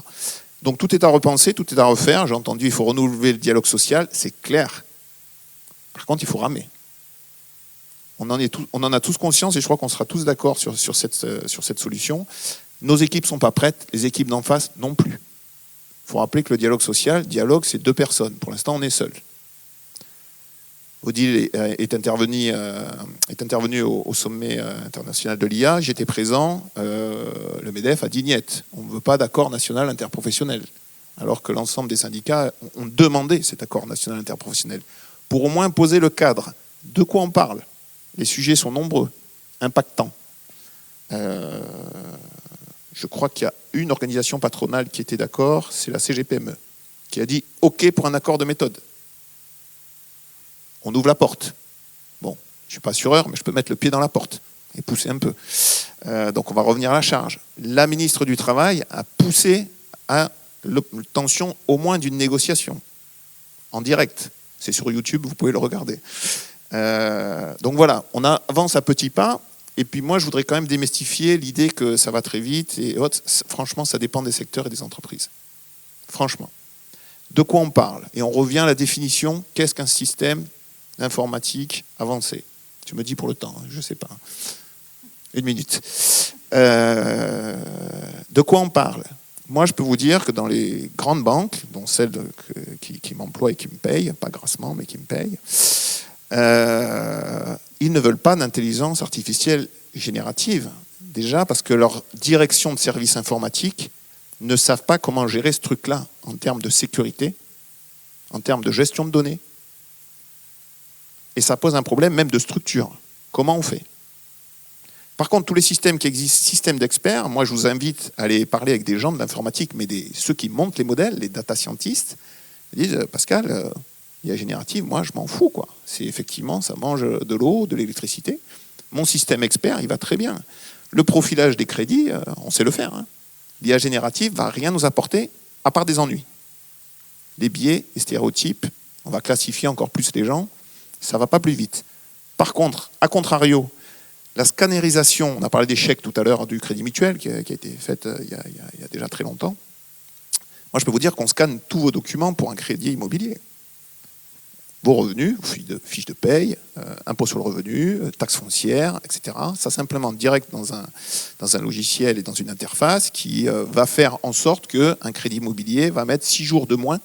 D: Donc tout est à repenser, tout est à refaire. J'ai entendu, il faut renouveler le dialogue social, c'est clair. Par contre, il faut ramer. On en a tous conscience et je crois qu'on sera tous d'accord sur cette solution. Nos équipes ne sont pas prêtes, les équipes d'en face non plus. Il faut rappeler que le dialogue social, c'est 2 personnes. Pour l'instant, on est seul. Odile est intervenu au sommet international de l'IA. J'étais présent. Le MEDEF a dit niet. On ne veut pas d'accord national interprofessionnel. Alors que l'ensemble des syndicats ont demandé cet accord national interprofessionnel. Pour au moins poser le cadre. De quoi on parle? Les sujets sont nombreux, impactants. Je crois qu'il y a une organisation patronale qui était d'accord, c'est la CGPME, qui a dit OK pour un accord de méthode. On ouvre la porte. Bon, je ne suis pas assureur, mais je peux mettre le pied dans la porte. et pousser un peu. Donc on va revenir à la charge. La ministre du Travail a poussé à l'obtention au moins d'une négociation en direct. C'est sur YouTube, vous pouvez le regarder. Donc voilà, on avance à petits pas. Et puis moi, je voudrais quand même démystifier l'idée que ça va très vite. Et autres. Franchement, ça dépend des secteurs et des entreprises. Franchement. De quoi on parle? Et on revient à la définition. Qu'est-ce qu'un système informatique avancé? Tu me dis pour le temps, je ne sais pas. 1 minute. De quoi on parle? Moi, je peux vous dire que dans les grandes banques, dont celle qui m'emploie et qui me paye, pas grassement, mais qui me paye, ils ne veulent pas d'intelligence artificielle générative. Déjà parce que leur direction de services informatiques ne savent pas comment gérer ce truc-là en termes de sécurité, en termes de gestion de données. Et ça pose un problème même de structure. Comment on fait? Par contre, tous les systèmes qui existent, systèmes d'experts, moi je vous invite à aller parler avec des gens de l'informatique, mais ceux qui montent les modèles, les data scientists, ils disent Pascal, l'IA générative, moi je m'en fous, quoi. C'est effectivement, ça mange de l'eau, de l'électricité. Mon système expert, il va très bien. Le profilage des crédits, on sait le faire. Hein. L'IA générative ne va rien nous apporter à part des ennuis. Les biais, les stéréotypes, on va classifier encore plus les gens, ça ne va pas plus vite. Par contre, à contrario, la scannerisation, on a parlé des chèques tout à l'heure du Crédit Mutuel qui a été faite il y a déjà très longtemps. Moi, je peux vous dire qu'on scanne tous vos documents pour un crédit immobilier. Vos revenus, fiches de paye, impôt sur le revenu, taxes foncières, etc. Ça s'implémente direct dans un logiciel et dans une interface qui va faire en sorte qu'un crédit immobilier va mettre 6 jours de moins,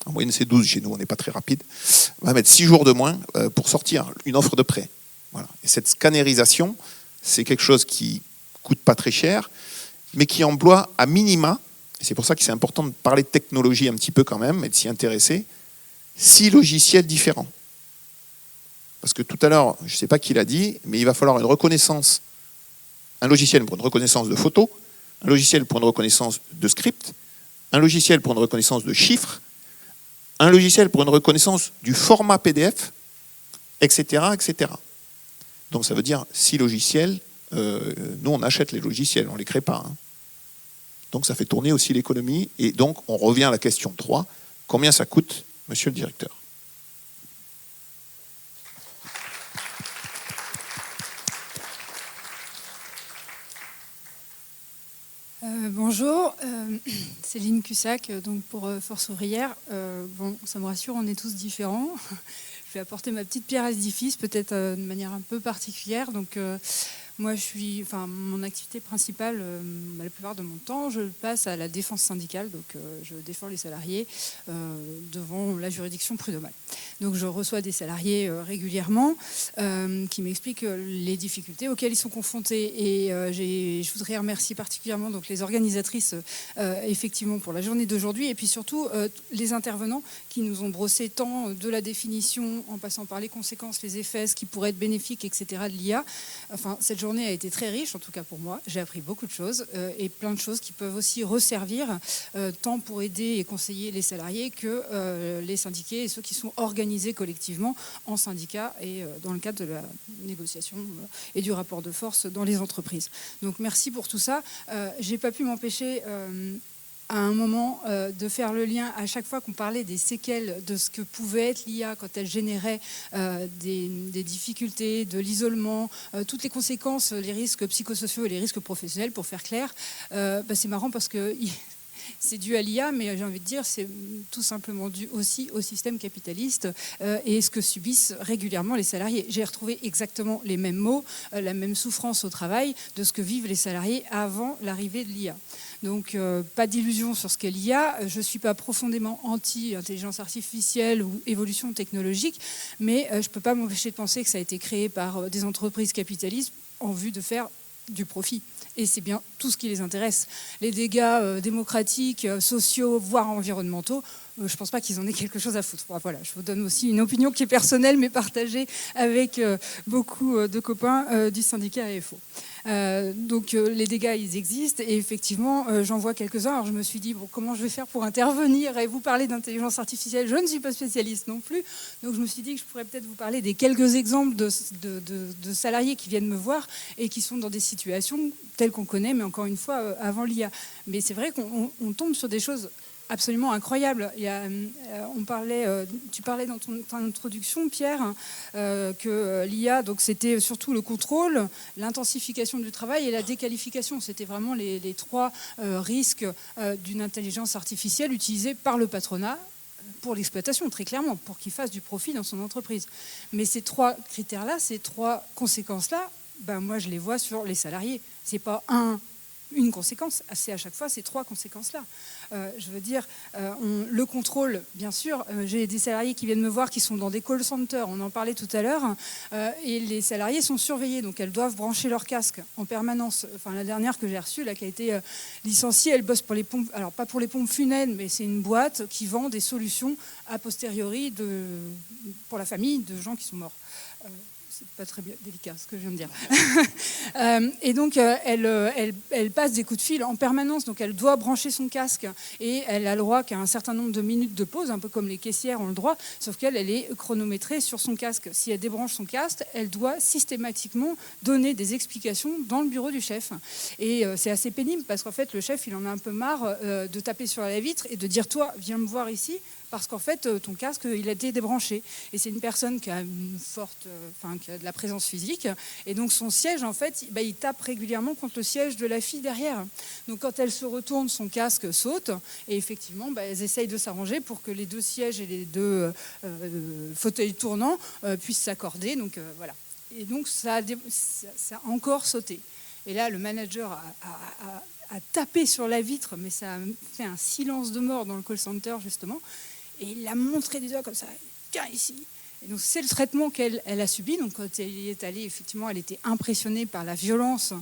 D: en moyenne c'est 12 chez nous, on n'est pas très rapide, va mettre 6 jours de moins pour sortir une offre de prêt. Voilà. Et cette scannerisation, c'est quelque chose qui coûte pas très cher, mais qui emploie à minima, et c'est pour ça que c'est important de parler de technologie un petit peu quand même, et de s'y intéresser, 6 logiciels différents. Parce que tout à l'heure, je ne sais pas qui l'a dit, mais il va falloir une reconnaissance, un logiciel pour une reconnaissance de photos, un logiciel pour une reconnaissance de script, un logiciel pour une reconnaissance de chiffres, un logiciel pour une reconnaissance du format PDF, etc., etc. Donc ça veut dire 6 logiciels, nous on achète les logiciels, on ne les crée pas. Hein. Donc ça fait tourner aussi l'économie, et donc on revient à la question 3, combien ça coûte, monsieur le directeur?
E: Bonjour, Céline Cussac, donc pour Force Ouvrière. Bon, ça me rassure, on est tous différents. Je vais apporter ma petite pierre à l'édifice, peut-être de manière un peu particulière. Donc, moi, mon activité principale, la plupart de mon temps, je passe à la défense syndicale. Donc, je défends les salariés devant la juridiction prud'homale. Donc, je reçois des salariés régulièrement qui m'expliquent les difficultés auxquelles ils sont confrontés. Et je voudrais remercier particulièrement donc, les organisatrices, effectivement, pour la journée d'aujourd'hui. Et puis surtout, les intervenants qui nous ont brossé tant de la définition, en passant par les conséquences, les effets, ce qui pourrait être bénéfique, etc. de l'IA. Enfin, cette journée a été très riche, en tout cas pour moi. J'ai appris beaucoup de choses et plein de choses qui peuvent aussi resservir tant pour aider et conseiller les salariés que les syndiqués et ceux qui sont organisés collectivement en syndicat et dans le cadre de la négociation et du rapport de force dans les entreprises. Donc merci pour tout ça. J'ai pas pu m'empêcher à un moment de faire le lien à chaque fois qu'on parlait des séquelles de ce que pouvait être l'IA quand elle générait des difficultés, de l'isolement, toutes les conséquences, les risques psychosociaux et les risques professionnels, pour faire clair. C'est marrant parce que c'est dû à l'IA, mais j'ai envie de dire c'est tout simplement dû aussi au système capitaliste et ce que subissent régulièrement les salariés. J'ai retrouvé exactement les mêmes mots, la même souffrance au travail de ce que vivent les salariés avant l'arrivée de l'IA. Donc, pas d'illusion sur ce qu'est l'IA. Je ne suis pas profondément anti-intelligence artificielle ou évolution technologique, mais je ne peux pas m'empêcher de penser que ça a été créé par des entreprises capitalistes en vue de faire du profit. Et c'est bien tout ce qui les intéresse. Les dégâts démocratiques, sociaux, voire environnementaux, je ne pense pas qu'ils en aient quelque chose à foutre. Voilà, je vous donne aussi une opinion qui est personnelle, mais partagée avec beaucoup de copains du syndicat AFO. Donc les dégâts, ils existent, et effectivement, j'en vois quelques-uns. Alors je me suis dit, bon, comment je vais faire pour intervenir et vous parler d'intelligence artificielle? Je ne suis pas spécialiste non plus, donc je me suis dit que je pourrais peut-être vous parler des quelques exemples de salariés qui viennent me voir et qui sont dans des situations telles qu'on connaît, mais encore une fois, avant l'IA. Mais c'est vrai qu'on tombe sur des choses absolument incroyable. Tu parlais dans ton introduction, Pierre, que l'IA, donc c'était surtout le contrôle, l'intensification du travail et la déqualification. C'était vraiment les trois risques d'une intelligence artificielle utilisée par le patronat pour l'exploitation, très clairement, pour qu'il fasse du profit dans son entreprise. Mais ces trois critères-là, ces trois conséquences-là, moi je les vois sur les salariés. C'est pas une conséquence, c'est à chaque fois ces trois conséquences-là. Je veux dire, le contrôle, bien sûr, j'ai des salariés qui viennent me voir qui sont dans des call centers, on en parlait tout à l'heure, et les salariés sont surveillés, donc elles doivent brancher leur casque en permanence. Enfin, la dernière que j'ai reçue, là, qui a été licenciée, elle bosse pour les pompes, alors pas pour les pompes funèbres, mais c'est une boîte qui vend des solutions a posteriori pour la famille de gens qui sont morts. C'est pas très délicat ce que je viens de dire. Et donc, elle passe des coups de fil en permanence. Donc, elle doit brancher son casque et elle a le droit qu'à un certain nombre de minutes de pause, un peu comme les caissières ont le droit, sauf qu'elle est chronométrée sur son casque. Si elle débranche son casque, elle doit systématiquement donner des explications dans le bureau du chef. Et c'est assez pénible parce qu'en fait, le chef, il en a un peu marre de taper sur la vitre et de dire « Toi, viens me voir ici ». Parce qu'en fait, ton casque, il a été débranché. Et c'est une personne qui a qui a de la présence physique. Et donc, son siège, en fait, il tape régulièrement contre le siège de la fille derrière. Donc, quand elle se retourne, son casque saute. Et effectivement, elles essayent de s'arranger pour que les deux sièges et les deux fauteuils tournants puissent s'accorder. Donc, voilà. Et donc, ça a encore sauté. Et là, le manager a tapé sur la vitre, mais ça a fait un silence de mort dans le call center, justement. Et il l'a montré des doigts comme ça. Viens ici. Et donc, c'est le traitement qu'elle a subi. Donc, quand elle y est allée, effectivement, elle était impressionnée par la violence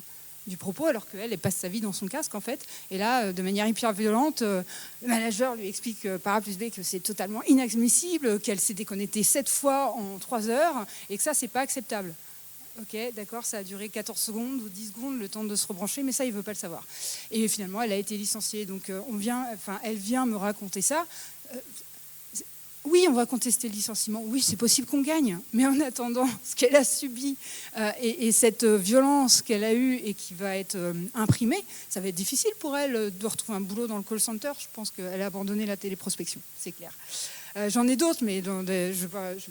E: du propos, alors qu'elle passe sa vie dans son casque, en fait. Et là, de manière hyper violente, le manager lui explique par A plus B que c'est totalement inadmissible, qu'elle s'est déconnectée 7 fois en 3 heures, et que ça, c'est pas acceptable. Ok, d'accord, ça a duré 14 secondes ou 10 secondes, le temps de se rebrancher, mais ça, il ne veut pas le savoir. Et finalement, elle a été licenciée. Donc, elle vient me raconter ça. Oui, on va contester le licenciement. Oui, c'est possible qu'on gagne. Mais en attendant, ce qu'elle a subi et cette violence qu'elle a eue et qui va être imprimée, ça va être difficile pour elle de retrouver un boulot dans le call center. Je pense qu'elle a abandonné la téléprospection, c'est clair. J'en ai d'autres, mais il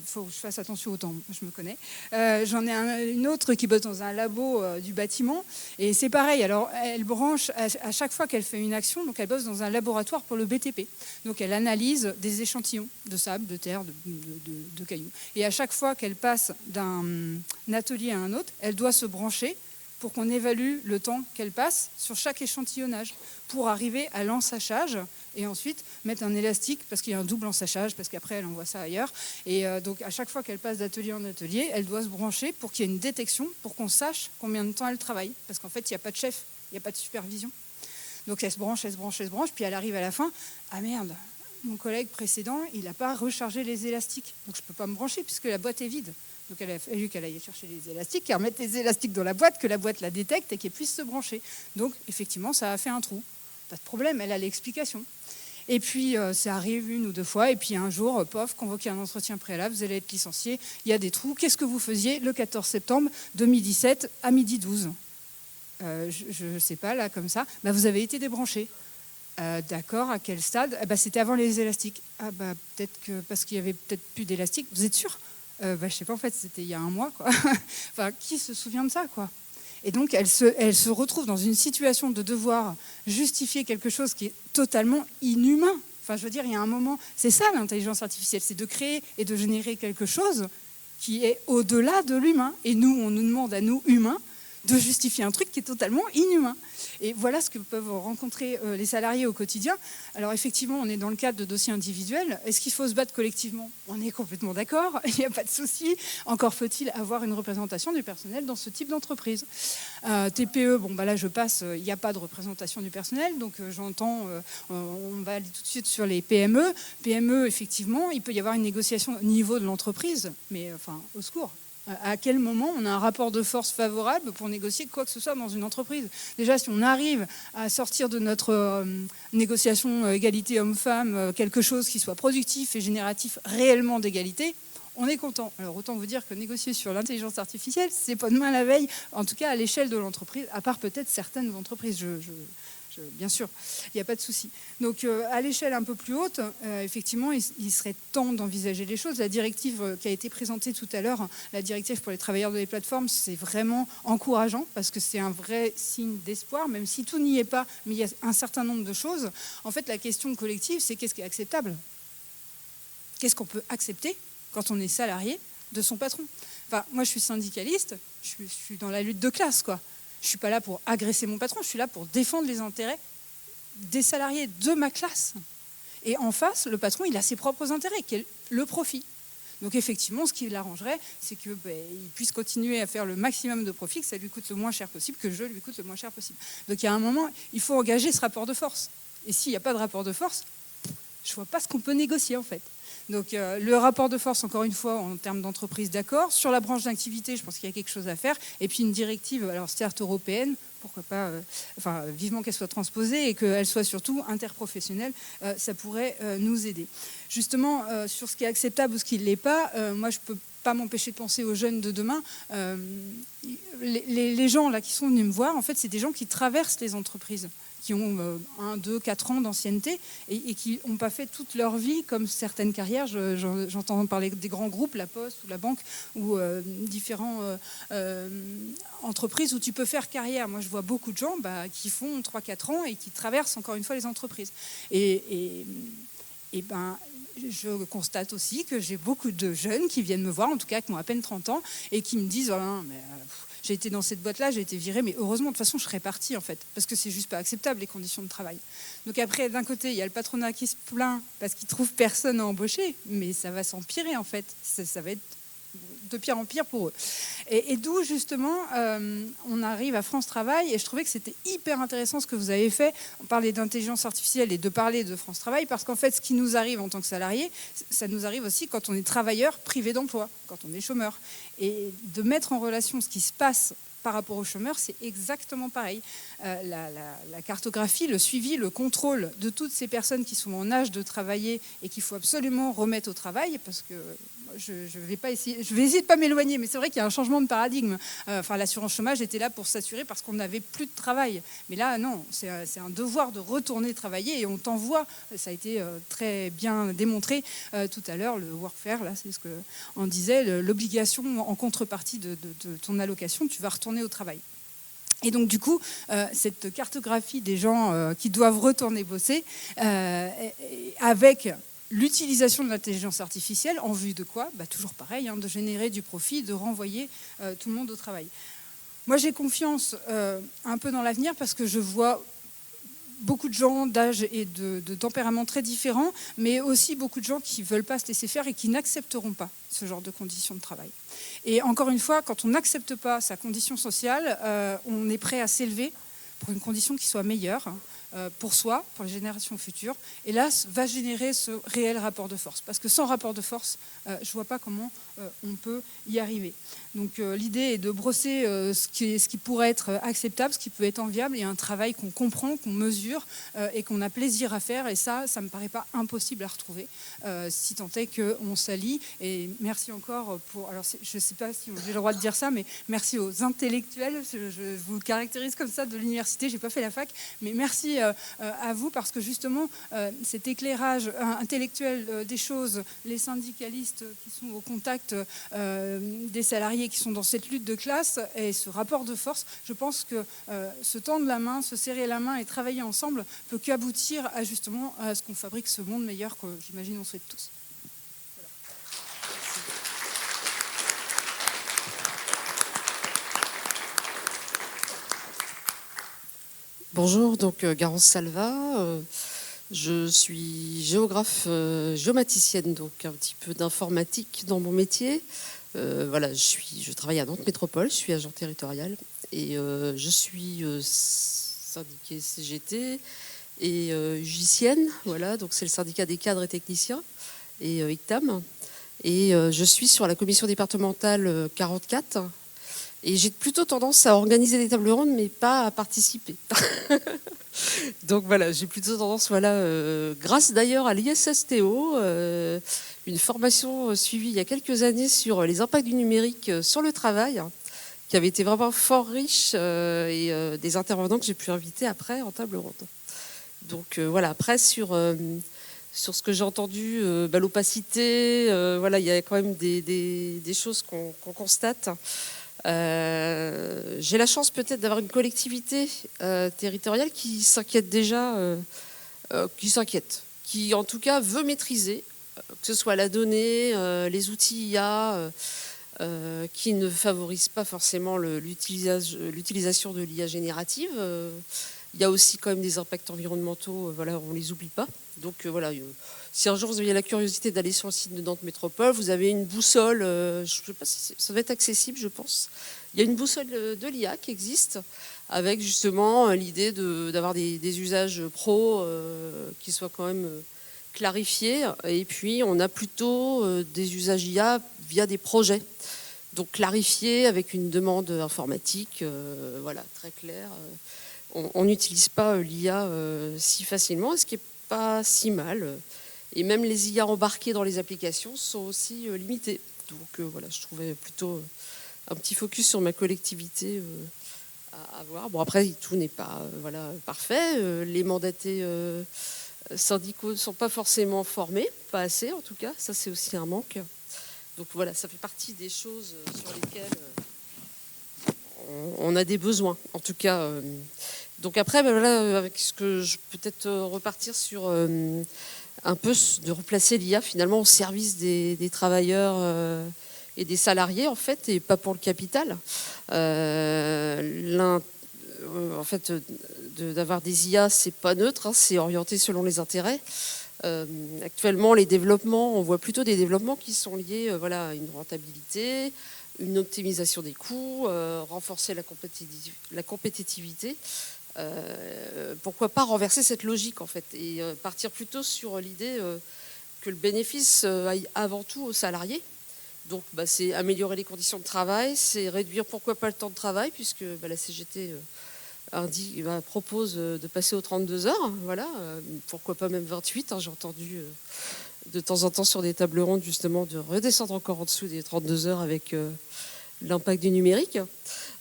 E: faut que je fasse attention au temps, je me connais. J'en ai une autre qui bosse dans un labo du bâtiment, et c'est pareil. Alors, elle branche à chaque fois qu'elle fait une action, donc elle bosse dans un laboratoire pour le BTP. Donc, elle analyse des échantillons de sable, de terre, de cailloux. Et à chaque fois qu'elle passe d'un atelier à un autre, elle doit se brancher pour qu'on évalue le temps qu'elle passe sur chaque échantillonnage, pour arriver à l'ensachage et ensuite mettre un élastique, parce qu'il y a un double ensachage, parce qu'après elle envoie ça ailleurs. Et donc à chaque fois qu'elle passe d'atelier en atelier, elle doit se brancher pour qu'il y ait une détection, pour qu'on sache combien de temps elle travaille. Parce qu'en fait, il n'y a pas de chef, il n'y a pas de supervision. Donc elle se branche, puis elle arrive à la fin. Ah merde, mon collègue précédent, il n'a pas rechargé les élastiques. Donc je ne peux pas me brancher puisque la boîte est vide. Donc elle a fallu qu'elle aille chercher les élastiques, qu'elle remette les élastiques dans la boîte, que la boîte la détecte et qu'elle puisse se brancher. Donc effectivement, ça a fait un trou. Pas de problème, elle a l'explication. Et puis ça arrive 1 ou 2 fois, et puis un jour, pof, convoqué un entretien préalable, vous allez être licencié, il y a des trous. Qu'est-ce que vous faisiez le 14 septembre 2017 à 12h? Je ne sais pas, là, comme ça. Vous avez été débranché. D'accord, à quel stade? C'était avant les élastiques. Peut-être que parce qu'il y avait peut-être plus d'élastiques. Vous êtes sûr? Je sais pas, en fait, c'était il y a 1 mois, quoi. Enfin, qui se souvient de ça, quoi? Et donc, elle se retrouve dans une situation de devoir justifier quelque chose qui est totalement inhumain. Enfin, je veux dire, il y a un moment, c'est ça l'intelligence artificielle, c'est de créer et de générer quelque chose qui est au-delà de l'humain. Et nous, on nous demande à nous, humains, de justifier un truc qui est totalement inhumain. Et voilà ce que peuvent rencontrer les salariés au quotidien. Alors effectivement, on est dans le cadre de dossiers individuels. Est-ce qu'il faut se battre collectivement? On est complètement d'accord, il n'y a pas de souci. Encore faut-il avoir une représentation du personnel dans ce type d'entreprise. TPE, bon bah là je passe, il n'y a pas de représentation du personnel, donc j'entends, on va aller tout de suite sur les PME. PME, effectivement, il peut y avoir une négociation au niveau de l'entreprise, mais enfin, au secours. À quel moment on a un rapport de force favorable pour négocier quoi que ce soit dans une entreprise? Déjà, si on arrive à sortir de notre négociation égalité homme-femme quelque chose qui soit productif et génératif réellement d'égalité, on est content. Alors autant vous dire que négocier sur l'intelligence artificielle, c'est pas demain la veille, en tout cas à l'échelle de l'entreprise, à part peut-être certaines entreprises. Bien sûr, il n'y a pas de souci. Donc à l'échelle un peu plus haute, effectivement, il serait temps d'envisager les choses. La directive qui a été présentée tout à l'heure, la directive pour les travailleurs de les plateformes, c'est vraiment encourageant parce que c'est un vrai signe d'espoir, même si tout n'y est pas, mais il y a un certain nombre de choses. En fait, la question collective, c'est qu'est-ce qui est acceptable? Qu'est-ce qu'on peut accepter quand on est salarié de son patron? Enfin, moi, je suis syndicaliste, je suis dans la lutte de classe, quoi. Je ne suis pas là pour agresser mon patron, je suis là pour défendre les intérêts des salariés de ma classe. Et en face, le patron, il a ses propres intérêts, qui est le profit. Donc effectivement, ce qui l'arrangerait, c'est qu'il puisse continuer à faire le maximum de profit, que ça lui coûte le moins cher possible, que je lui coûte le moins cher possible. Donc il y a un moment, il faut engager ce rapport de force. Et s'il n'y a pas de rapport de force, je ne vois pas ce qu'on peut négocier en fait. Donc le rapport de force, encore une fois, en termes d'entreprise, d'accord. Sur la branche d'activité, je pense qu'il y a quelque chose à faire. Et puis une directive, alors certes européenne, pourquoi pas, vivement qu'elle soit transposée et qu'elle soit surtout interprofessionnelle, ça pourrait nous aider. Justement, sur ce qui est acceptable ou ce qui ne l'est pas, moi je ne peux pas m'empêcher de penser aux jeunes de demain. Les gens là qui sont venus me voir, en fait, c'est des gens qui traversent les entreprises, qui ont 1, 2, 4 ans d'ancienneté et qui n'ont pas fait toute leur vie comme certaines carrières. J'entends parler des grands groupes, la Poste ou la banque, ou différentes entreprises où tu peux faire carrière. Moi, je vois beaucoup de gens qui font 3, 4 ans et qui traversent encore une fois les entreprises. Et je constate aussi que j'ai beaucoup de jeunes qui viennent me voir, en tout cas qui ont à peine 30 ans, et qui me disent j'ai été dans cette boîte-là, j'ai été virée, mais heureusement, de toute façon, je serais partie, en fait, parce que c'est juste pas acceptable, les conditions de travail. Donc après, d'un côté, il y a le patronat qui se plaint parce qu'il trouve personne à embaucher, mais ça va s'empirer, en fait. Ça va être de pire en pire pour eux. Et d'où, justement, on arrive à France Travail, et je trouvais que c'était hyper intéressant ce que vous avez fait. On parlait d'intelligence artificielle et de parler de France Travail, parce qu'en fait, ce qui nous arrive en tant que salarié, ça nous arrive aussi quand on est travailleur privé d'emploi, quand on est chômeur. Et de mettre en relation ce qui se passe par rapport aux chômeurs, c'est exactement pareil. La cartographie, le suivi, le contrôle de toutes ces personnes qui sont en âge de travailler et qu'il faut absolument remettre au travail, parce que je vais essayer de pas m'éloigner, mais c'est vrai qu'il y a un changement de paradigme. L'assurance chômage était là pour s'assurer parce qu'on n'avait plus de travail. Mais là, non, c'est un devoir de retourner travailler et on t'envoie. Ça a été très bien démontré tout à l'heure, le workfare, là, c'est ce qu'on disait, l'obligation en contrepartie de ton allocation, tu vas retourner au travail. Et donc du coup, cette cartographie des gens qui doivent retourner bosser, avec l'utilisation de l'intelligence artificielle, en vue de quoi? Toujours pareil, de générer du profit, de renvoyer tout le monde au travail. Moi, j'ai confiance un peu dans l'avenir parce que je vois beaucoup de gens d'âge et de tempéraments très différents, mais aussi beaucoup de gens qui ne veulent pas se laisser faire et qui n'accepteront pas ce genre de conditions de travail. Et encore une fois, quand on n'accepte pas sa condition sociale, on est prêt à s'élever pour une condition qui soit meilleure pour soi, pour les générations futures. Et là, va générer ce réel rapport de force. Parce que sans rapport de force, je ne vois pas comment on peut y arriver. Donc l'idée est de brosser ce qui pourrait être acceptable, ce qui peut être enviable, et un travail qu'on comprend, qu'on mesure et qu'on a plaisir à faire. Et ça ne me paraît pas impossible à retrouver, si tant est qu'on s'allie. Et merci encore pour... Alors je ne sais pas si j'ai le droit de dire ça, mais merci aux intellectuels. Je vous caractérise comme ça de l'université. Je n'ai pas fait la fac, mais merci à vous, parce que justement, cet éclairage intellectuel des choses, les syndicalistes qui sont au contact des salariés qui sont dans cette lutte de classe et ce rapport de force, je pense que se tendre la main, se serrer la main et travailler ensemble peut qu'aboutir à justement à ce qu'on fabrique ce monde meilleur que j'imagine on souhaite tous.
F: Bonjour, donc Garance Salva. Je suis géographe, géomaticienne, donc un petit peu d'informatique dans mon métier. Voilà, je travaille à Nantes Métropole, je suis agent territorial et je suis syndiquée CGT et UGICIenne. Voilà, donc c'est le syndicat des cadres et techniciens et ICTAM. Et je suis sur la commission départementale 44. Et j'ai plutôt tendance à organiser des tables rondes, mais pas à participer. Donc voilà, j'ai plutôt tendance, grâce d'ailleurs à l'ISSTO, une formation suivie il y a quelques années sur les impacts du numérique sur le travail, qui avait été vraiment fort riche, et des intervenants que j'ai pu inviter après en table ronde. Donc voilà, après sur ce que j'ai entendu, l'opacité, il y a quand même des choses qu'on constate. J'ai la chance peut-être d'avoir une collectivité territoriale qui s'inquiète déjà, qui en tout cas veut maîtriser, que ce soit la donnée, les outils IA, qui ne favorisent pas forcément l'utilisation de l'IA générative. Il y a aussi quand même des impacts environnementaux, on les oublie pas. Donc si un jour vous avez la curiosité d'aller sur le site de Nantes Métropole, vous avez une boussole, je ne sais pas si ça va être accessible, je pense. Il y a une boussole de l'IA qui existe, avec justement l'idée d'avoir des usages pro qui soient quand même clarifiés. Et puis on a plutôt des usages IA via des projets. Donc clarifiés avec une demande informatique, très claire. On n'utilise pas l'IA si facilement, ce qui n'est pas si mal. Et même les IA embarquées dans les applications sont aussi limitées. Donc je trouvais plutôt un petit focus sur ma collectivité à voir. Bon, après, tout n'est pas parfait. Les mandatés syndicaux ne sont pas forcément formés, pas assez en tout cas. Ça, c'est aussi un manque. Donc ça fait partie des choses sur lesquelles on a des besoins, en tout cas. Donc après, avec ce que je peux peut-être repartir sur un peu de replacer l'IA finalement au service des travailleurs et des salariés en fait, et pas pour le capital. D'avoir des IA, c'est pas neutre, c'est orienté selon les intérêts. Actuellement, les développements, on voit plutôt des développements qui sont liés à une rentabilité, une optimisation des coûts, renforcer la compétitivité. Pourquoi pas renverser cette logique en fait et partir plutôt sur l'idée que le bénéfice aille avant tout aux salariés. Donc c'est améliorer les conditions de travail, c'est réduire pourquoi pas le temps de travail, puisque la CGT propose de passer aux 32 heures, pourquoi pas même 28, j'ai entendu de temps en temps sur des tables rondes justement de redescendre encore en dessous des 32 heures avec l'impact du numérique.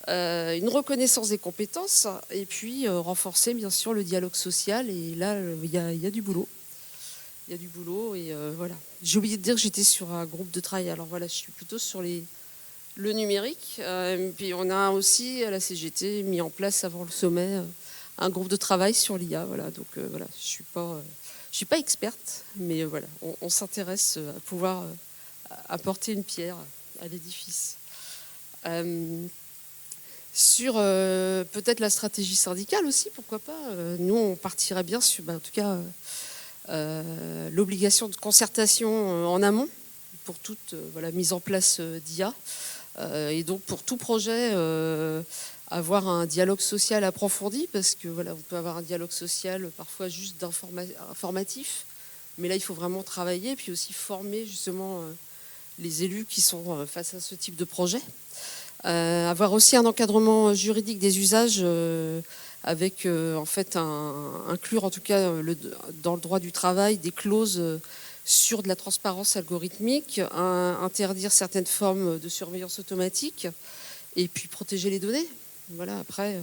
F: Une reconnaissance des compétences et puis renforcer bien sûr le dialogue social, et là il y a du boulot. Il y a du boulot et J'ai oublié de dire que j'étais sur un groupe de travail, alors je suis plutôt sur le numérique. Puis on a aussi à la CGT mis en place avant le sommet un groupe de travail sur l'IA. Donc je suis pas experte, mais on s'intéresse à pouvoir apporter une pierre à l'édifice. Sur peut-être la stratégie syndicale aussi, pourquoi pas. Nous, on partirait bien sur, en tout cas, l'obligation de concertation en amont pour toute mise en place d'IA. Et donc, pour tout projet, avoir un dialogue social approfondi, parce que on peut avoir un dialogue social parfois juste informatif, mais là, il faut vraiment travailler, puis aussi former justement les élus qui sont face à ce type de projet. Avoir aussi un encadrement juridique des usages avec inclure en tout cas dans le droit du travail des clauses sur de la transparence algorithmique, interdire certaines formes de surveillance automatique et puis protéger les données. Après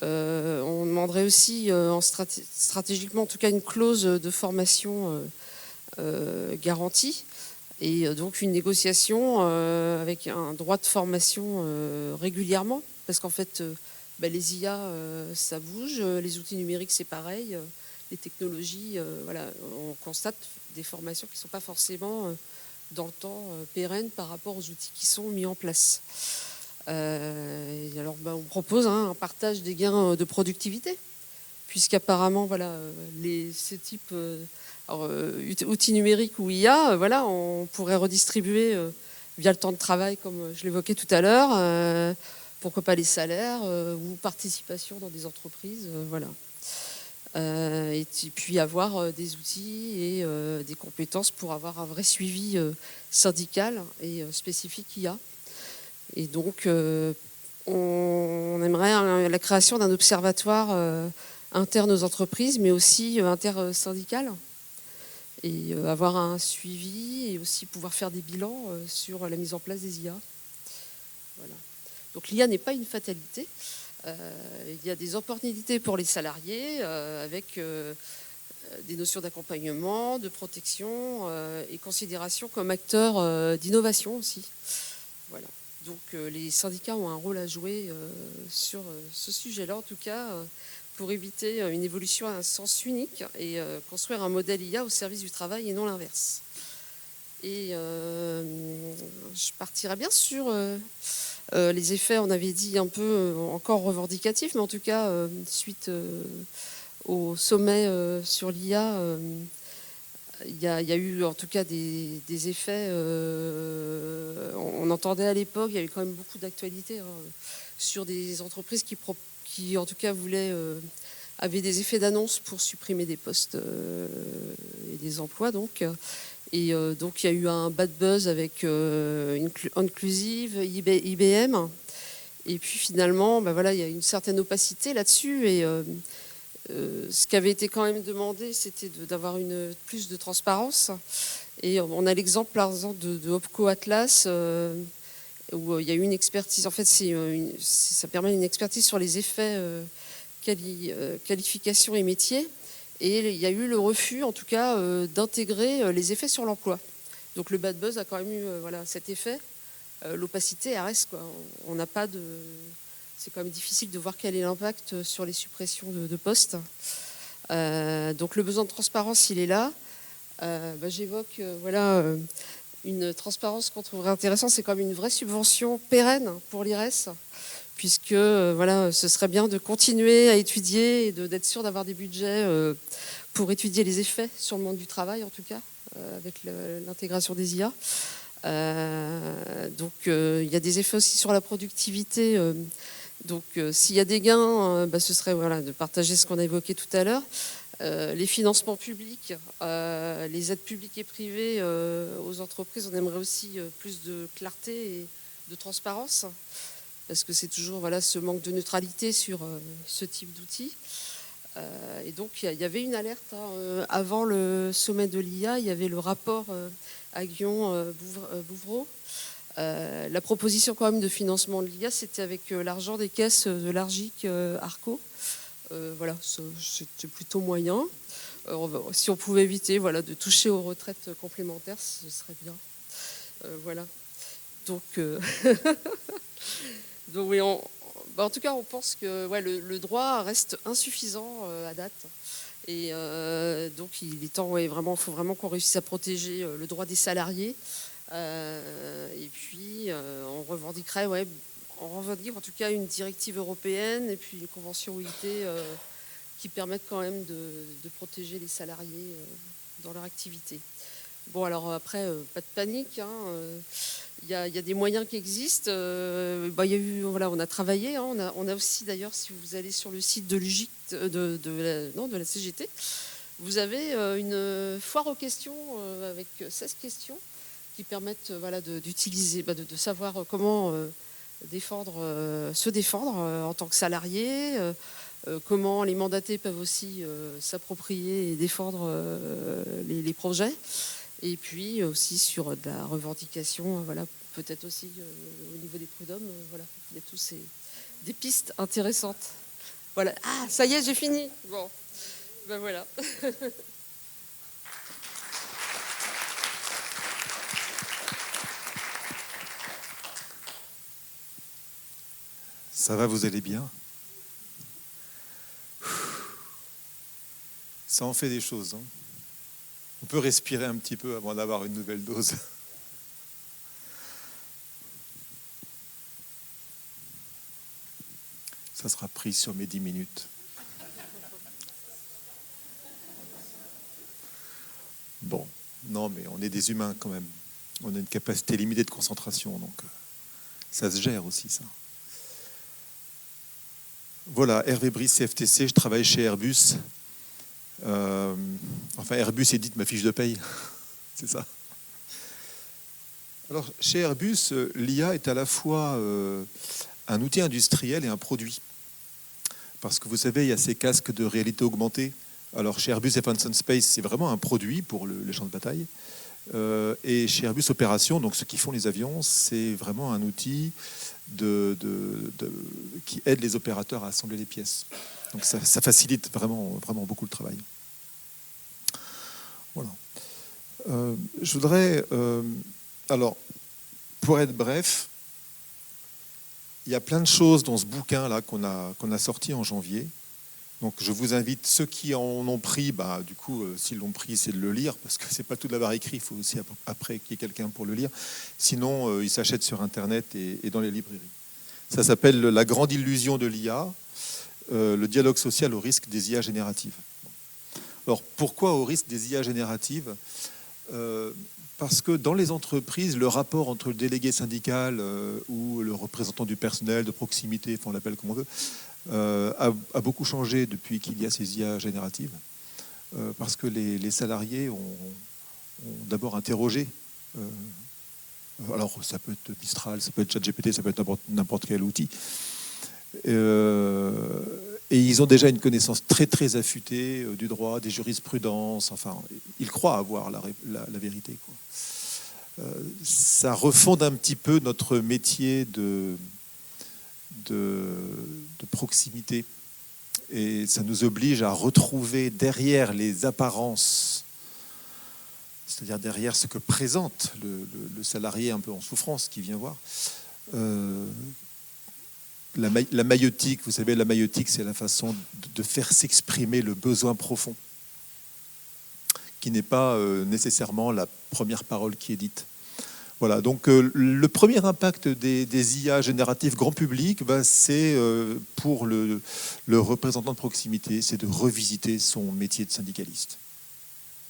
F: on demanderait aussi stratégiquement en tout cas une clause de formation garantie. Et donc une négociation avec un droit de formation régulièrement, parce qu'en fait les IA ça bouge, les outils numériques c'est pareil, les technologies, on constate des formations qui ne sont pas forcément dans le temps pérennes par rapport aux outils qui sont mis en place. Alors on propose un partage des gains de productivité, puisqu'apparemment, ces types outils numériques ou IA, on pourrait redistribuer via le temps de travail, comme je l'évoquais tout à l'heure, pourquoi pas les salaires ou participation dans des entreprises, et puis avoir des outils et des compétences pour avoir un vrai suivi syndical et spécifique IA. Et donc, on aimerait la création d'un observatoire interne aux entreprises, mais aussi intersyndical, et avoir un suivi et aussi pouvoir faire des bilans sur la mise en place des IA. Voilà. Donc l'IA n'est pas une fatalité. Il y a des opportunités pour les salariés avec des notions d'accompagnement, de protection et considération comme acteurs d'innovation aussi. Voilà. Donc les syndicats ont un rôle à jouer sur ce sujet-là, en tout cas, pour éviter une évolution à un sens unique et construire un modèle IA au service du travail et non l'inverse. Et je partirais bien sur les effets, on avait dit un peu encore revendicatifs, mais en tout cas, suite au sommet sur l'IA, il y a eu en tout cas des effets, on entendait à l'époque, il y avait quand même beaucoup d'actualités sur des entreprises qui en tout cas avaient des effets d'annonce pour supprimer des postes et des emplois donc. Et donc il y a eu un bad buzz avec Inclusive, IBM. Et puis finalement, il y a une certaine opacité là-dessus. Et ce qui avait été quand même demandé, c'était d'avoir plus de transparence. Et on a l'exemple, par exemple, de Opco Atlas, où il y a eu une expertise. En fait, ça permet une expertise sur les effets qualification et métiers. Et il y a eu le refus, en tout cas, d'intégrer les effets sur l'emploi. Donc le bad buzz a quand même eu cet effet. L'opacité, elle reste, quoi. On n'a pas de... C'est quand même difficile de voir quel est l'impact sur les suppressions de postes. Donc le besoin de transparence, il est là. J'évoque une transparence qu'on trouverait intéressante. C'est quand même une vraie subvention pérenne pour l'IRES, puisque ce serait bien de continuer à étudier et d'être sûr d'avoir des budgets pour étudier les effets sur le monde du travail, en tout cas, avec l'intégration des IA. Donc il y a des effets aussi sur la productivité. Donc s'il y a des gains, ce serait de partager ce qu'on a évoqué tout à l'heure. Les financements publics, les aides publiques et privées aux entreprises, on aimerait aussi plus de clarté et de transparence, parce que c'est toujours ce manque de neutralité sur ce type d'outils. Et donc il y avait une alerte avant le sommet de l'IA, il y avait le rapport Aguillon-Bouvreau. La proposition quand même de financement de l'IA, c'était avec l'argent des caisses de l'Argic Arco. C'était plutôt moyen. Si on pouvait éviter de toucher aux retraites complémentaires, ce serait bien. Donc, donc oui, en tout cas, on pense que le droit reste insuffisant à date. Et donc, il est temps, faut vraiment qu'on réussisse à protéger le droit des salariés. Et puis, on revendique en tout cas une directive européenne et puis une convention OIT qui permettent quand même de protéger les salariés dans leur activité. Bon, alors après, pas de panique. Il y a des moyens qui existent. Il y a eu, on a travaillé. On a aussi, d'ailleurs, si vous allez sur le site de l'UGIC, de la CGT, vous avez une foire aux questions avec 16 questions qui permettent d'utiliser, de savoir comment se défendre en tant que salarié, comment les mandatés peuvent aussi s'approprier et défendre les projets. Et puis aussi sur de la revendication, peut-être aussi au niveau des prud'hommes, il y a tous des pistes intéressantes. Voilà. Ah, ça y est, j'ai fini. Bon, voilà.
G: Ça va, vous allez bien? Ça en fait des choses. On peut respirer un petit peu avant d'avoir une nouvelle dose. Ça sera pris sur mes 10 minutes. Bon, non, mais on est des humains quand même. On a une capacité limitée de concentration, donc ça se gère aussi, ça. Voilà, Hervé Brice, CFTC, je travaille chez Airbus. Enfin, Airbus édite ma fiche de paye, c'est ça. Alors, chez Airbus, l'IA est à la fois un outil industriel et un produit. Parce que vous savez, il y a ces casques de réalité augmentée. Alors, chez Airbus Defence and Space, c'est vraiment un produit pour les champs de bataille. Et chez Airbus Opération, donc ceux qui font les avions, c'est vraiment un outil qui aide les opérateurs à assembler les pièces. Donc ça facilite vraiment beaucoup le travail. Voilà. Je voudrais... alors, pour être bref, il y a plein de choses dans ce bouquin-là qu'on a sorti en janvier. Donc je vous invite, ceux qui en ont pris, du coup, s'ils l'ont pris, c'est de le lire, parce que c'est pas tout de l'avoir écrit, il faut aussi après qu'il y ait quelqu'un pour le lire. Sinon, il s'achète sur Internet et dans les librairies. Ça s'appelle « La grande illusion de l'IA, le dialogue social au risque des IA génératives ». Alors pourquoi au risque des IA génératives ? Parce que dans les entreprises, le rapport entre le délégué syndical ou le représentant du personnel de proximité, on l'appelle comme on veut, a beaucoup changé depuis qu'il y a ces IA génératives, parce que les salariés ont d'abord interrogé. Alors, ça peut être Mistral, ça peut être ChatGPT, ça peut être n'importe quel outil. Et ils ont déjà une connaissance très, très affûtée du droit, des jurisprudences. Enfin, ils croient avoir la vérité, quoi. Ça refonde un petit peu notre métier de proximité. Et ça nous oblige à retrouver derrière les apparences, c'est-à-dire derrière ce que présente le salarié un peu en souffrance qui vient voir, la maïeutique. Vous savez, la maïeutique, c'est la façon de faire s'exprimer le besoin profond, qui n'est pas nécessairement la première parole qui est dite. Voilà, donc le premier impact des IA génératives grand public, c'est pour le représentant de proximité, c'est de revisiter son métier de syndicaliste.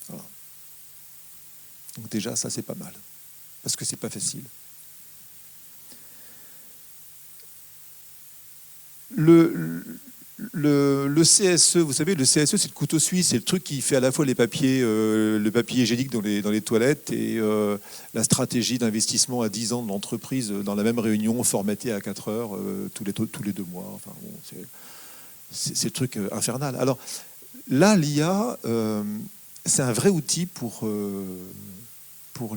G: Voilà. Donc déjà, ça c'est pas mal, parce que c'est pas facile. Le CSE, vous savez, le CSE, c'est le couteau suisse, c'est le truc qui fait à la fois le papier hygiénique dans les toilettes et la stratégie d'investissement à 10 ans de l'entreprise dans la même réunion, formatée à 4 heures tous les 2 mois. Enfin, bon, c'est le truc infernal. Alors là, l'IA, c'est un vrai outil pour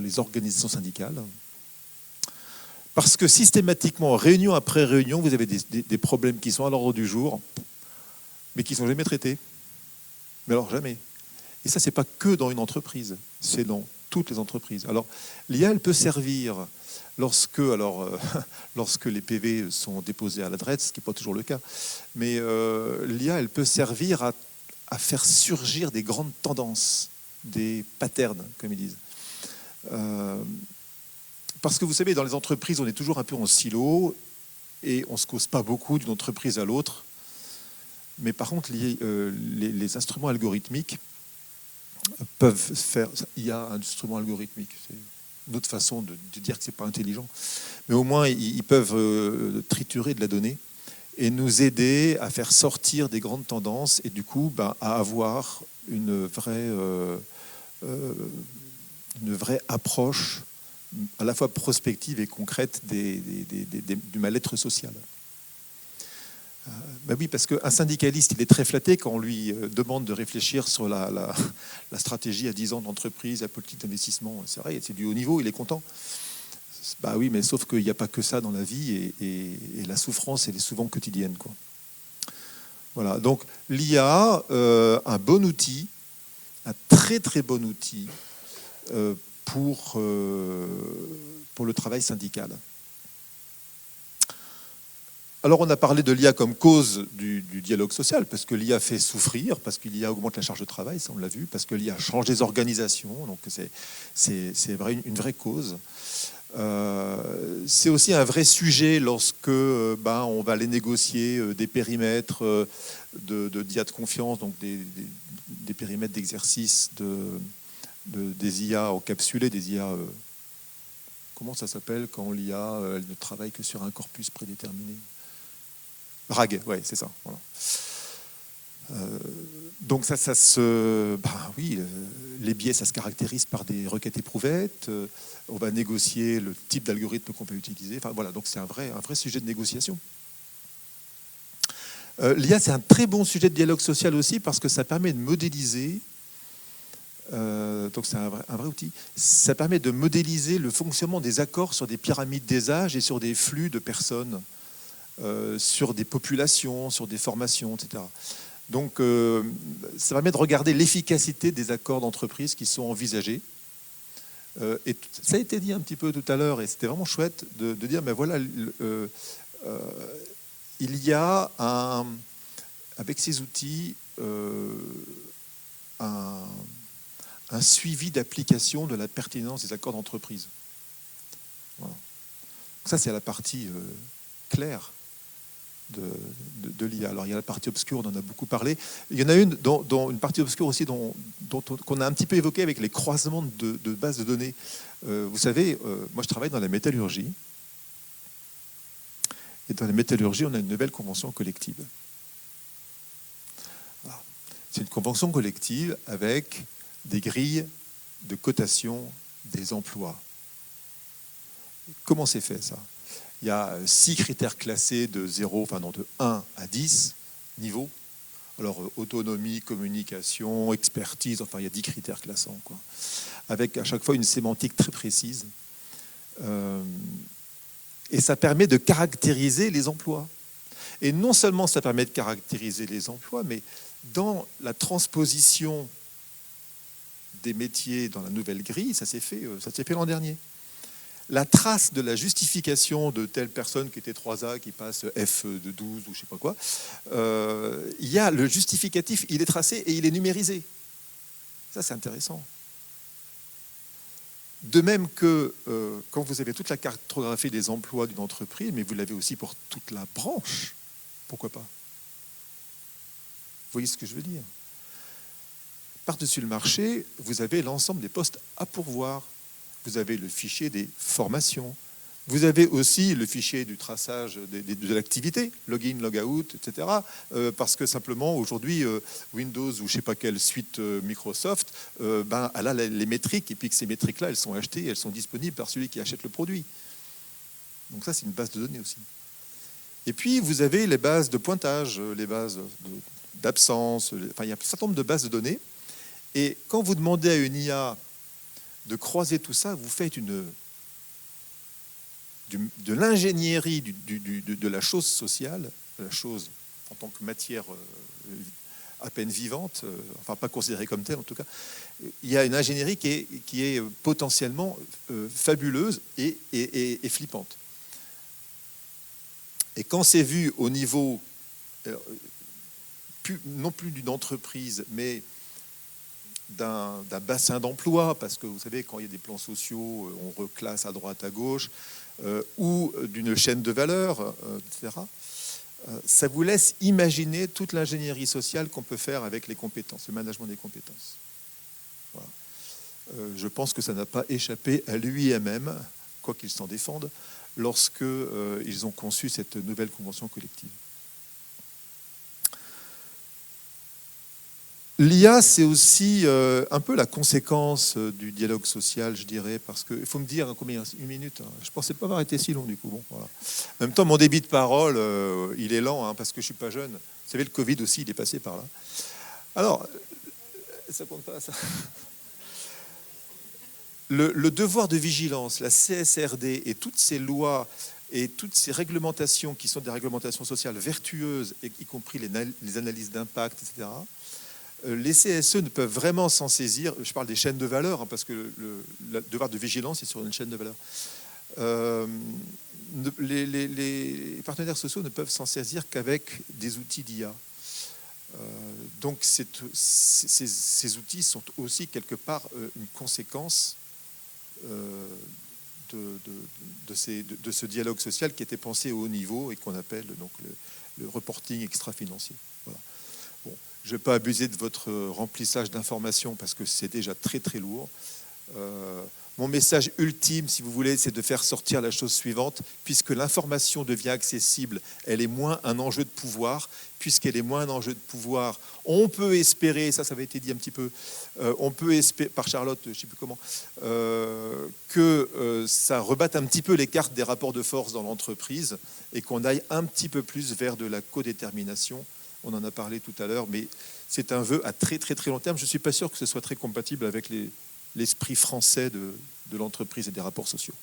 G: les organisations syndicales. Parce que systématiquement, réunion après réunion, vous avez des problèmes qui sont à l'ordre du jour, mais qui ne sont jamais traités. Mais alors jamais. Et ça, ce n'est pas que dans une entreprise, c'est dans toutes les entreprises. Alors, l'IA, elle peut servir lorsque les PV sont déposés à l'adresse, ce qui n'est pas toujours le cas, mais l'IA, elle peut servir à faire surgir des grandes tendances, des patterns, comme ils disent. Parce que vous savez, dans les entreprises, on est toujours un peu en silo et on ne se cause pas beaucoup d'une entreprise à l'autre. Mais par contre, les instruments algorithmiques peuvent faire... Il y a un instrument algorithmique, c'est une autre façon de dire que ce n'est pas intelligent. Mais au moins, ils peuvent triturer de la donnée et nous aider à faire sortir des grandes tendances et du coup, à avoir une vraie approche à la fois prospective et concrète du mal-être social. Oui, parce qu'un syndicaliste, il est très flatté quand on lui demande de réfléchir sur la stratégie à 10 ans d'entreprise, la politique d'investissement. C'est vrai, c'est du haut niveau, il est content. Oui, mais sauf qu'il n'y a pas que ça dans la vie et la souffrance, elle est souvent quotidienne, quoi. Voilà, donc l'IA, un bon outil, un très très bon outil pour le travail syndical. Alors on a parlé de l'IA comme cause du dialogue social, parce que l'IA fait souffrir, parce que l'IA augmente la charge de travail, ça on l'a vu, parce que l'IA change les organisations, donc c'est une vraie cause. C'est aussi un vrai sujet lorsque on va aller négocier des périmètres d'IA de confiance, donc des périmètres d'exercice des IA encapsulés, des IA... comment ça s'appelle quand l'IA elle ne travaille que sur un corpus prédéterminé? RAG, ouais, c'est ça. Voilà. Donc les biais, ça se caractérise par des requêtes éprouvettes. On va négocier le type d'algorithme qu'on va utiliser. Enfin voilà, donc c'est un vrai sujet de négociation. L'IA, c'est un très bon sujet de dialogue social aussi parce que ça permet de modéliser. Donc c'est un vrai outil. Ça permet de modéliser le fonctionnement des accords sur des pyramides des âges et sur des flux de personnes, sur des populations, sur des formations, etc. Donc, ça permet de regarder l'efficacité des accords d'entreprise qui sont envisagés. Et ça a été dit un petit peu tout à l'heure, et c'était vraiment chouette de dire, mais voilà, il y a avec ces outils un suivi d'application de la pertinence des accords d'entreprise. Voilà. Ça, c'est la partie claire de l'IA. Alors il y a la partie obscure, on en a beaucoup parlé. Il y en a une une partie obscure aussi qu'on a un petit peu évoqué avec les croisements de bases de données. Vous savez, moi je travaille dans la métallurgie. Et dans la métallurgie, on a une nouvelle convention collective. Voilà. C'est une convention collective avec des grilles de cotation des emplois. Comment c'est fait ça? Il y a 6 critères classés de 1 à 10 niveaux. Alors, autonomie, communication, expertise, enfin, il y a 10 critères classants, quoi. Avec à chaque fois une sémantique très précise. Et ça permet de caractériser les emplois. Et non seulement ça permet de caractériser les emplois, mais dans la transposition des métiers dans la nouvelle grille, ça s'est fait l'an dernier. La trace de la justification de telle personne qui était 3A, qui passe F de 12 ou je ne sais pas quoi, il y a le justificatif, il est tracé et il est numérisé. Ça, c'est intéressant. De même que quand vous avez toute la cartographie des emplois d'une entreprise, mais vous l'avez aussi pour toute la branche, pourquoi pas? Vous voyez ce que je veux dire? Par-dessus le marché, vous avez l'ensemble des postes à pourvoir. Vous avez le fichier des formations. Vous avez aussi le fichier du traçage de l'activité, login, logout, etc. Parce que simplement, aujourd'hui, Windows ou je ne sais pas quelle suite Microsoft, elle a les métriques, et puis que ces métriques-là, elles sont achetées, elles sont disponibles par celui qui achète le produit. Donc ça, c'est une base de données aussi. Et puis, vous avez les bases de pointage, les bases d'absence, enfin, il y a un certain nombre de bases de données. Et quand vous demandez à une IA de croiser tout ça, vous faites de l'ingénierie de la chose sociale, de la chose en tant que matière à peine vivante, enfin pas considérée comme telle en tout cas. Il y a une ingénierie qui est potentiellement fabuleuse et flippante. Et quand c'est vu au niveau, non plus d'une entreprise, mais d'un bassin d'emploi, parce que vous savez, quand il y a des plans sociaux, on reclasse à droite, à gauche, ou d'une chaîne de valeur, etc. Ça vous laisse imaginer toute l'ingénierie sociale qu'on peut faire avec les compétences, le management des compétences. Voilà. Je pense que ça n'a pas échappé à l'UIMM, quoi qu'ils s'en défendent, lorsque ils ont conçu cette nouvelle convention collective. L'IA, c'est aussi un peu la conséquence du dialogue social, je dirais, parce qu'il faut me dire combien, 1 minute. Hein. Je ne pensais pas avoir été si long, du coup. Bon, voilà. En même temps, mon débit de parole, il est lent, hein, parce que je ne suis pas jeune. Vous savez, le Covid aussi, il est passé par là. Alors, ça compte pas, ça. Le devoir de vigilance, la CSRD et toutes ces lois et toutes ces réglementations qui sont des réglementations sociales vertueuses, y compris les analyses d'impact, etc., les CSE ne peuvent vraiment s'en saisir. Je parle des chaînes de valeur, hein, parce que le devoir de vigilance est sur une chaîne de valeur. Les partenaires sociaux ne peuvent s'en saisir qu'avec des outils d'IA. Donc ces outils sont aussi quelque part une conséquence de ce dialogue social qui était pensé au haut niveau et qu'on appelle donc le reporting extra-financier. Voilà. Bon, je ne vais pas abuser de votre remplissage d'informations parce que c'est déjà très très lourd. Mon message ultime, si vous voulez, c'est de faire sortir la chose suivante. Puisque l'information devient accessible, elle est moins un enjeu de pouvoir. Puisqu'elle est moins un enjeu de pouvoir, on peut espérer, ça avait été dit un petit peu, on peut espérer, par Charlotte, je ne sais plus comment, que ça rebatte un petit peu les cartes des rapports de force dans l'entreprise et qu'on aille un petit peu plus vers de la codétermination. On en a parlé tout à l'heure, mais c'est un vœu à très très très long terme. Je ne suis pas sûr que ce soit très compatible avec l'esprit français de l'entreprise et des rapports sociaux.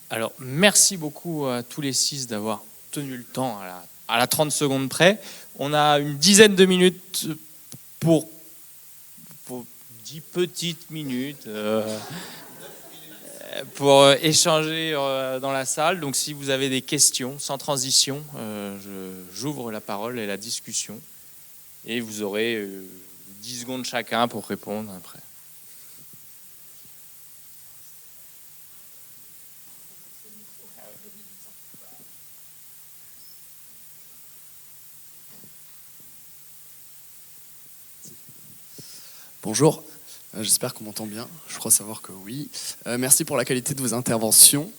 A: Alors, merci beaucoup à tous les 6 d'avoir tenu le temps à la 30 secondes près. On a une dizaine de minutes pour 10 petites minutes pour échanger dans la salle. Donc, si vous avez des questions, sans transition, j'ouvre la parole et la discussion. Et vous aurez 10 secondes chacun pour répondre après.
H: Bonjour, j'espère qu'on m'entend bien, je crois savoir que oui. Merci pour la qualité de vos interventions.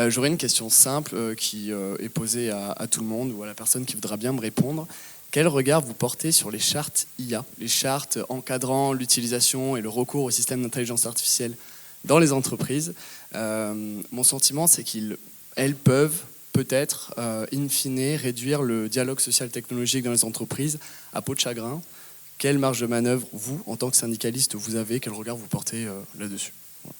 H: J'aurais une question simple qui est posée à tout le monde ou à la personne qui voudra bien me répondre. Quel regard vous portez sur les chartes IA, les chartes encadrant l'utilisation et le recours au système d'intelligence artificielle dans les entreprises? Mon sentiment, c'est qu'elles peuvent peut-être, in fine, réduire le dialogue social-technologique dans les entreprises à peau de chagrin. Quelle marge de manœuvre, vous, en tant que syndicaliste, vous avez? Quel regard vous portez là-dessus? Voilà.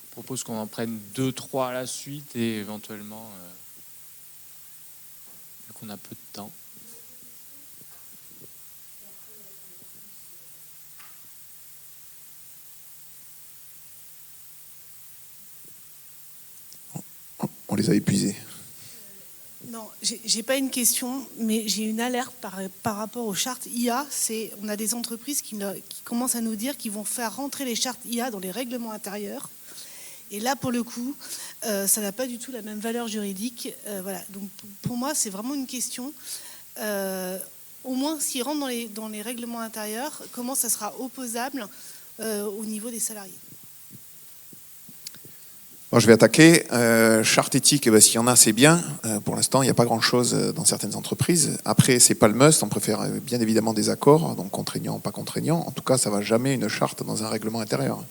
A: Je propose qu'on en prenne 2-3 à la suite et éventuellement, vu qu'on a peu de temps.
D: On les a épuisés.
I: Non, j'ai pas une question, mais j'ai une alerte par rapport aux chartes IA. On a des entreprises qui commencent à nous dire qu'ils vont faire rentrer les chartes IA dans les règlements intérieurs. Et là, pour le coup, ça n'a pas du tout la même valeur juridique. Voilà. Donc, pour moi, c'est vraiment une question. Au moins, s'ils rentrent dans les règlements intérieurs, comment ça sera opposable au niveau des salariés?
D: Bon, je vais attaquer. Charte éthique, s'il y en a, c'est bien. Pour l'instant, il n'y a pas grand-chose dans certaines entreprises. Après, c'est pas le must. On préfère bien évidemment des accords, donc contraignants, pas contraignants. En tout cas, ça ne va jamais une charte dans un règlement intérieur.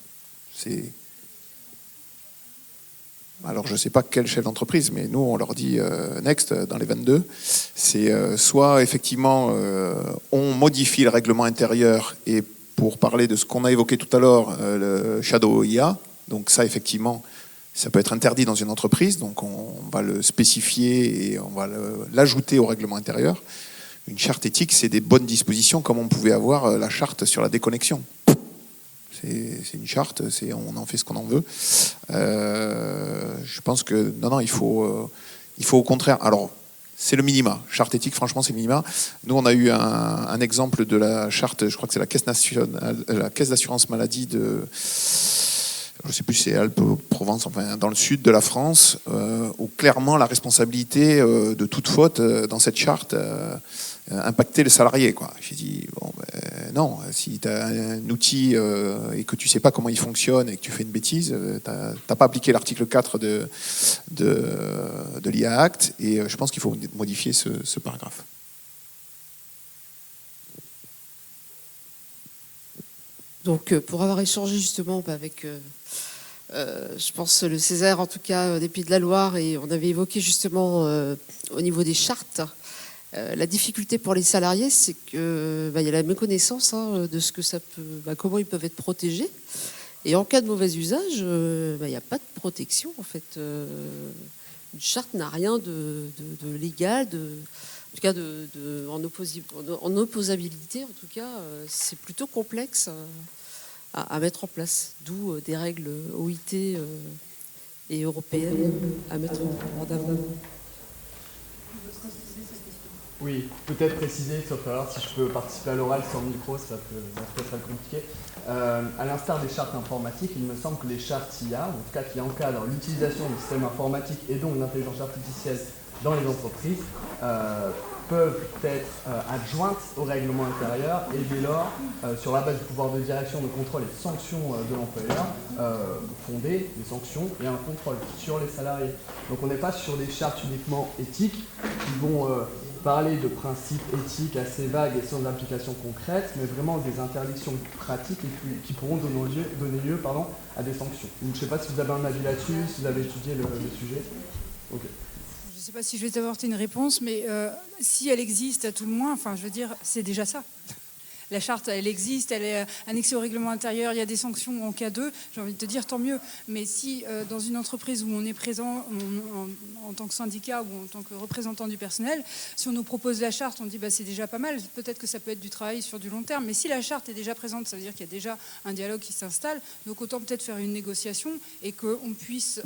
D: Alors, je ne sais pas quel chef d'entreprise, mais nous, on leur dit next, dans les 22. C'est soit, effectivement, on modifie le règlement intérieur, et pour parler de ce qu'on a évoqué tout à l'heure, le shadow IA, donc ça, effectivement, ça peut être interdit dans une entreprise, donc on va le spécifier et on va l'ajouter au règlement intérieur. Une charte éthique, c'est des bonnes dispositions, comme on pouvait avoir la charte sur la déconnexion. C'est une charte, on en fait ce qu'on en veut. Je pense que non, il faut au contraire. Alors, c'est le minima. Charte éthique, franchement, c'est le minima. Nous, on a eu un exemple de la charte, je crois que c'est la caisse d'assurance maladie de, je ne sais plus si c'est Alpes-Provence, enfin dans le sud de la France, où clairement la responsabilité de toute faute dans cette charte impactait les salariés, quoi. J'ai dit, non, si tu as un outil et que tu ne sais pas comment il fonctionne et que tu fais une bêtise, tu n'as pas appliqué l'article 4 de l'IA Act, et je pense qu'il faut modifier ce paragraphe.
F: Donc, pour avoir échangé justement avec, je pense, le Césaire, en tout cas, des Pays de la Loire, et on avait évoqué justement au niveau des chartes, la difficulté pour les salariés, c'est qu'il y a la méconnaissance de ce que ça peut, comment ils peuvent être protégés. Et en cas de mauvais usage, il n'y a pas de protection, en fait. Une charte n'a rien de légal, en tout cas en opposabilité, en tout cas, c'est plutôt complexe à mettre en place. D'où des règles OIT et européennes à mettre en avant.
H: Oui, peut-être préciser, sauf alors si je peux participer à l'oral sans micro, ça peut être compliqué. À l'instar des chartes informatiques, il me semble que les chartes IA, en tout cas qui encadrent l'utilisation du système informatique et donc l'intelligence artificielle dans les entreprises, peuvent être adjointes au règlement intérieur et dès lors, sur la base du pouvoir de direction, de contrôle et de sanction de l'employeur, fonder des sanctions et un contrôle sur les salariés. Donc on n'est pas sur des chartes uniquement éthiques qui vont parler de principes éthiques assez vagues et sans application concrète, mais vraiment des interdictions pratiques et qui pourront donner lieu à des sanctions. Donc, je ne sais pas si vous avez un avis là-dessus, si vous avez étudié le sujet. Okay.
E: Je ne sais pas si je vais t'apporter une réponse, mais si elle existe à tout le moins, enfin, je veux dire, c'est déjà ça. La charte, elle existe, elle est annexée au règlement intérieur, il y a des sanctions en cas de, j'ai envie de te dire, tant mieux. Mais si dans une entreprise où on est présent en tant que syndicat ou en tant que représentant du personnel, si on nous propose la charte, on dit bah, c'est déjà pas mal, peut-être que ça peut être du travail sur du long terme, mais si la charte est déjà présente, ça veut dire qu'il y a déjà un dialogue qui s'installe, donc autant peut-être faire une négociation et qu'on puisse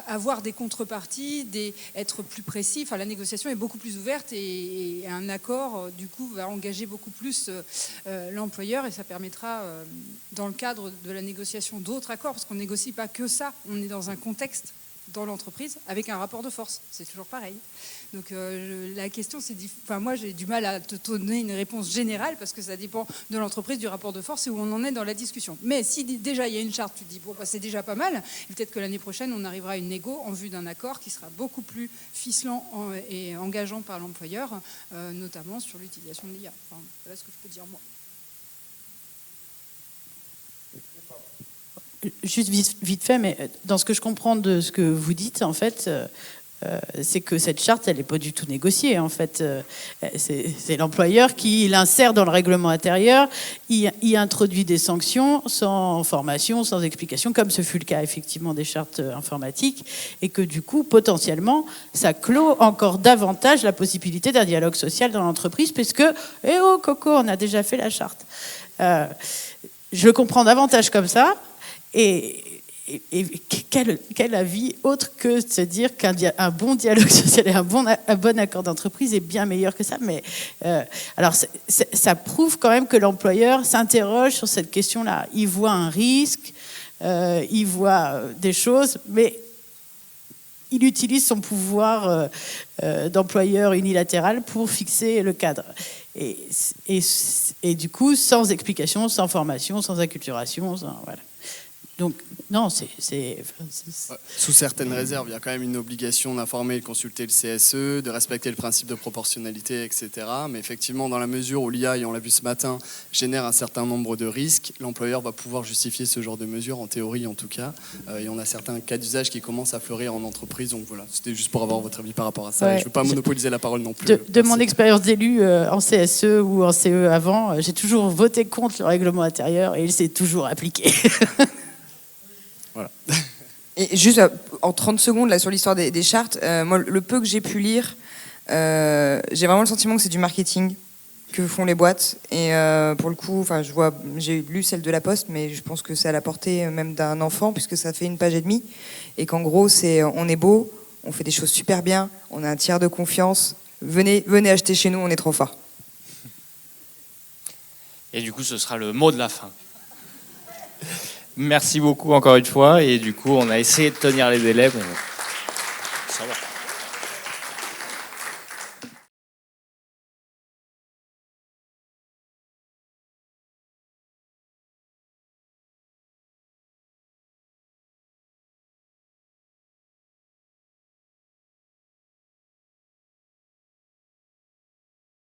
E: avoir des contreparties, être plus précis. Enfin, la négociation est beaucoup plus ouverte et un accord, du coup, va engager beaucoup plus l'employeur et ça permettra, dans le cadre de la négociation d'autres accords, parce qu'on ne négocie pas que ça, on est dans un contexte dans l'entreprise avec un rapport de force, c'est toujours pareil. Donc la question, c'est, enfin moi j'ai du mal à te donner une réponse générale parce que ça dépend de l'entreprise, du rapport de force et où on en est dans la discussion. Mais si déjà il y a une charte, tu te dis bon bah, c'est déjà pas mal, et peut-être que l'année prochaine on arrivera à une négo en vue d'un accord qui sera beaucoup plus ficelant et engageant par l'employeur, notamment sur l'utilisation de l'IA. Enfin, voilà ce que je peux dire moi.
C: Juste vite fait, mais dans ce que je comprends de ce que vous dites, en fait, c'est que cette charte, elle n'est pas du tout négociée. En fait, c'est l'employeur qui l'insère dans le règlement intérieur, y introduit des sanctions sans formation, sans explication, comme ce fut le cas effectivement des chartes informatiques, et que du coup, potentiellement, ça clôt encore davantage la possibilité d'un dialogue social dans l'entreprise, puisque, eh oh, Coco, on a déjà fait la charte. Je le comprends davantage comme ça. Et quel avis autre que de se dire qu'un bon dialogue social et un bon accord d'entreprise est bien meilleur que ça. Mais alors ça prouve quand même que l'employeur s'interroge sur cette question-là. Il voit un risque, il voit des choses, mais il utilise son pouvoir d'employeur unilatéral pour fixer le cadre. Et du coup, sans explication, sans formation, sans acculturation, voilà. Donc, non,
H: Sous certaines réserves, il y a quand même une obligation d'informer et de consulter le CSE, de respecter le principe de proportionnalité, etc. Mais effectivement, dans la mesure où l'IA, et on l'a vu ce matin, génère un certain nombre de risques, l'employeur va pouvoir justifier ce genre de mesures, en théorie en tout cas. Et on a certains cas d'usage qui commencent à fleurir en entreprise. Donc voilà, c'était juste pour avoir votre avis par rapport à ça. Ouais. Je ne veux pas monopoliser la parole non plus.
C: De mon expérience d'élu en CSE ou en CE avant, j'ai toujours voté contre le règlement intérieur et il s'est toujours appliqué.
H: Voilà.
B: Et juste en 30 secondes là, sur l'histoire des chartes, moi le peu que j'ai pu lire, j'ai vraiment le sentiment que c'est du marketing que font les boîtes. Et pour le coup, j'ai lu celle de La Poste, mais je pense que c'est à la portée même d'un enfant, puisque ça fait 1 page et demie. Et qu'en gros, on est beau, on fait des choses super bien, on a un tiers de confiance, venez acheter chez nous, on est trop fort.
A: Et du coup, ce sera le mot de la fin. Merci beaucoup encore une fois. Et du coup, on a essayé de tenir les délais. Mais ça va.